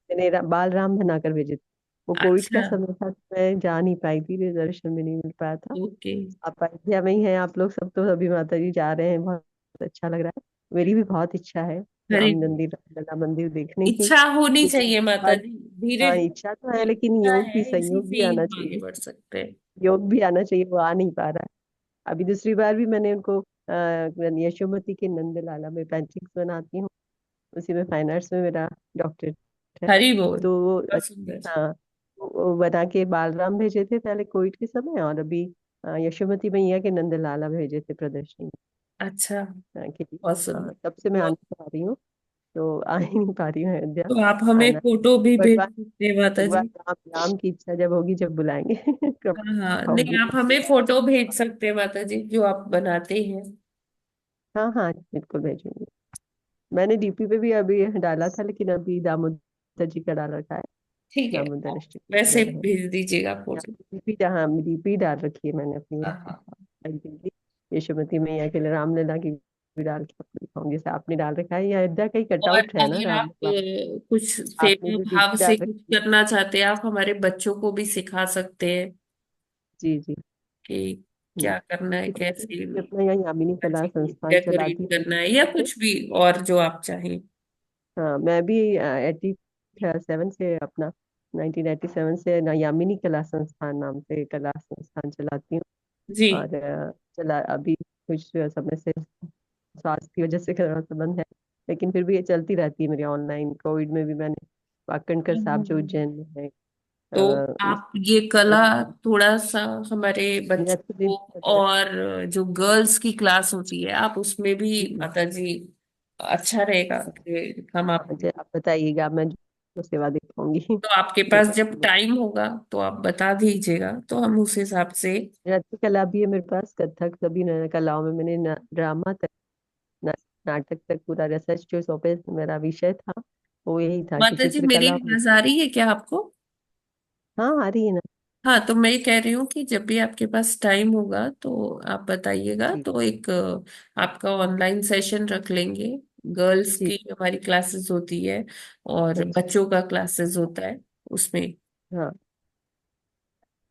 मैंने बाल राम बनाकर भेजे थे। वो कोविड का अच्छा। समय था तो मैं जा नहीं पाई थी, दर्शन भी नहीं मिल पाया था। ओके। आप अयोध्या में ही हैं आप लोग सब, तो अभी माता जी जा रहे हैं, बहुत अच्छा लग रहा है। मेरी भी बहुत इच्छा है हरी राम मंदिर, लला मंदिर देखने की। इच्छा होनी लेकिन चाहिए माता आज जी, धीरे हाँ धीरे इच्छा तो है, जो लेकिन इच्छा योग भी, है इसी संयोग से भी ही आना हम आगे चाहिए। बढ़ सकते हैं। योग भी आना चाहिए, वो आ नहीं पा रहा है। अभी दूसरी बार भी मैंने उनको यशोमती के नंद लाला में पेंटिंग्स बनाती हूँ, उसी में फाइन आर्ट्स में मेरा डॉक्टरेट है। हरी बोल, तो वो बहुत सुंदर। हाँ, वो बना के बालराम भेजे थे पहले कोविड के समय, और अभी यशोमती मैया के नंद लाला भेजे थे प्रदर्शनी में, अच्छा, के लिए। बहुत हाँ, सुंदर। तब से मैं आ बहुत। नहीं पा रही हूँ, तो आ ही नहीं पा रही हूँ अयोध्या तो आप हमें आना। फोटो भी भेज भगवान सकते हैं माता भगवान जी। राम राम की इच्छा जब होगी, जब बुलाएंगे हाँ हाँ, कृपा नहीं होगी। आप हमें फोटो भेज सकते हैं माता जी जो आप बनाते हैं। हाँ हाँ बिल्कुल भेजूंगी। मैंने डीपी पे भी अभी डाला था, लेकिन अभी दामोदर जी का डाल रखा है। ठीक है, दामोदर आप डिस्ट्रिक्ट वैसे में है। भेज दीजिएगा फोटो। डीपी, हाँ डीपी डाल रखी है मैंने अपनी हाँ उस हाँ हाँ। पे। यशोमती मैया के लिए रामलला की भी डाल के आपको दिखाऊंगी, जैसे आपने डाल रखा है, ये अयोध्या का ही और कटआउट है ना अगर आप रामलला। कुछ आपने सेवा जो भाव डीपी से डाल कुछ रखी है। करना चाहते हैं, आप हमारे बच्चों को भी सिखा सकते हैं जी जी। कि हम्म। क्या करना है, इस वजह कैसे से अपना यहाँ यामिनी कला संस्थान डेकोरेट चलाती हूँ करना है, या से। कुछ भी और जो आप चाहें। हाँ मैं भी 87 से अपना 1987 से यामिनी कला संस्थान नाम से कला संस्थान चलाती हूँ। जी। और चला अभी कुछ समय से स्वास्थ्य की वजह से थोड़ा बंद है, लेकिन फिर भी ये चलती रहती है मेरी ऑनलाइन। कोविड में भी मैंने वाकणकर साहब जो उज्जैन में है तो उस आप ये कला थोड़ा सा हमारे बच्चों नृत्य भी को, वगैरह। और जो गर्ल्स की क्लास होती है आप उसमें भी जी माता जी, अच्छा रहेगा कि हम आप, मुझे आप बताइएगा, मैं जो सेवा दे पाऊंगी तो आपके दे पास जब सकती हूँ। टाइम होगा तो आप बता दीजिएगा, तो हम उस हिसाब से। नृत्य कला भी है मेरे पास, कथक सभी कलाओं में मैंने ड्रामा तक, ना- नाटक तक पूरा रिसर्च जो सौंपे मेरा विषय था वो यही था कि माता जी मेरी चित्रकला आवाज आ रही है क्या आपको? हाँ आ रही है ना। हाँ, तो मैं कह रही हूँ कि जब भी आपके पास टाइम होगा तो आप बताइएगा, जी तो एक आपका ऑनलाइन सेशन रख लेंगे। गर्ल्स जी। की हमारी क्लासेस होती है और अच्छा। बच्चों का क्लासेस होता है उसमें। हाँ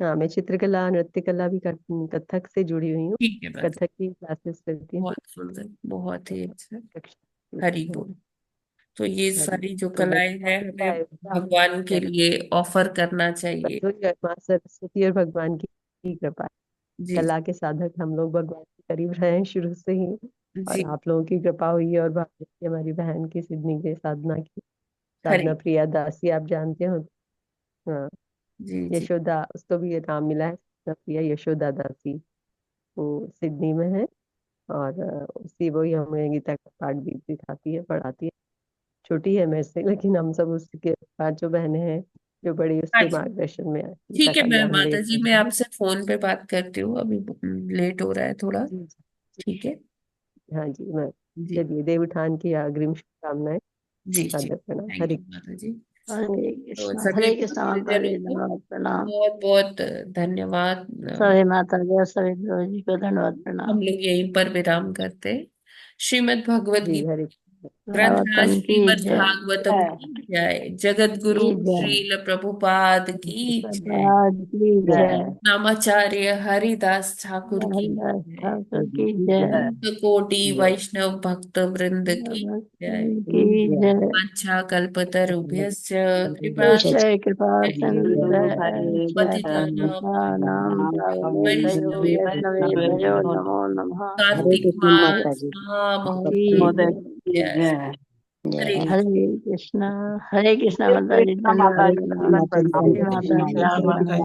हाँ, मैं चित्रकला नृत्य कला भी कथक से जुड़ी हुई हूँ। ठीक है बात। कथक की क्लासेस करती हूँ। बहुत सुंदर, बहुत ही अच्छा। कक्षा हरी हाँ, बोल। तो ये हरी। सारी जो तो बस कलाएं हैं कृपा हमें है उनका। भगवान के लिए ऑफर करना चाहिए। बस वही है, माँ सरस्वती और भगवान की कृपा है। जी कला के साधक हम लोग भगवान के करीब रहे हैं शुरू से ही, और जी। आप लोगों की कृपा हुई है, और भाग्य की हमारी बहन की सिडनी के साधना की, साधना हरी। प्रिया दासी आप जानते हो। हाँ, जी जी। यशोदा, उसको भी ये नाम मिला है, साधना प्रिया यशोदा दासी। वो सिडनी में है, और उसी वही हमें गीता का पाठ भी सिखाती है, पढ़ाती है। छोटी है मेरे से, लेकिन हम सब उसके पांचों बहनें हैं जो बड़ी हाँ उसके जी। मार्गदर्शन में गीता ठीक है, का मैं ज्ञान ले माता जी रहे मैं हैं। आपसे फोन पे बात करती हूँ अभी, लेट हो रहा है थोड़ा। जी जी। ठीक है। हाँ जी, मैं जी चलिए देव उठान की अग्रिम शुभकामनाएं, जी जी। सादर प्रणाम, थैंक हरे यू माता जी। कृष्ण। तो सभी हरे कृष्ण माता गुरुजनों जी, को धन्यवाद प्रणाम। बहुत बहुत धन्यवाद। सभी माता जी और सभी गुरु जी को धन्यवाद हम प्रणाम। लोग यहीं पर विराम करते हैं। श्रीमद् भगवद जी गीता हरे ग्रंथराज भागवतम की श्रीमद् जय भागवतम की जय। जगत गुरु की जय श्रील प्रभुपाद की जय। प्रभात की जय नामाचार्य हरिदास ठाकुर की हरिदास जय। ठाकुर की जय संत कोटि वैष्णव भक्त वृंद की जय। की जय वाञ्छा कल्पतरुभ्यश्च कृपा जय कृपा सिंधु पतितानां वैष्णवेभ्यो वैष्णवेभ्यो नमो नमः कार्तिक मास महामहोत्सव की जय। हरे हरे कृष्णा माता जी धन्यवाद माता जी, माता जी।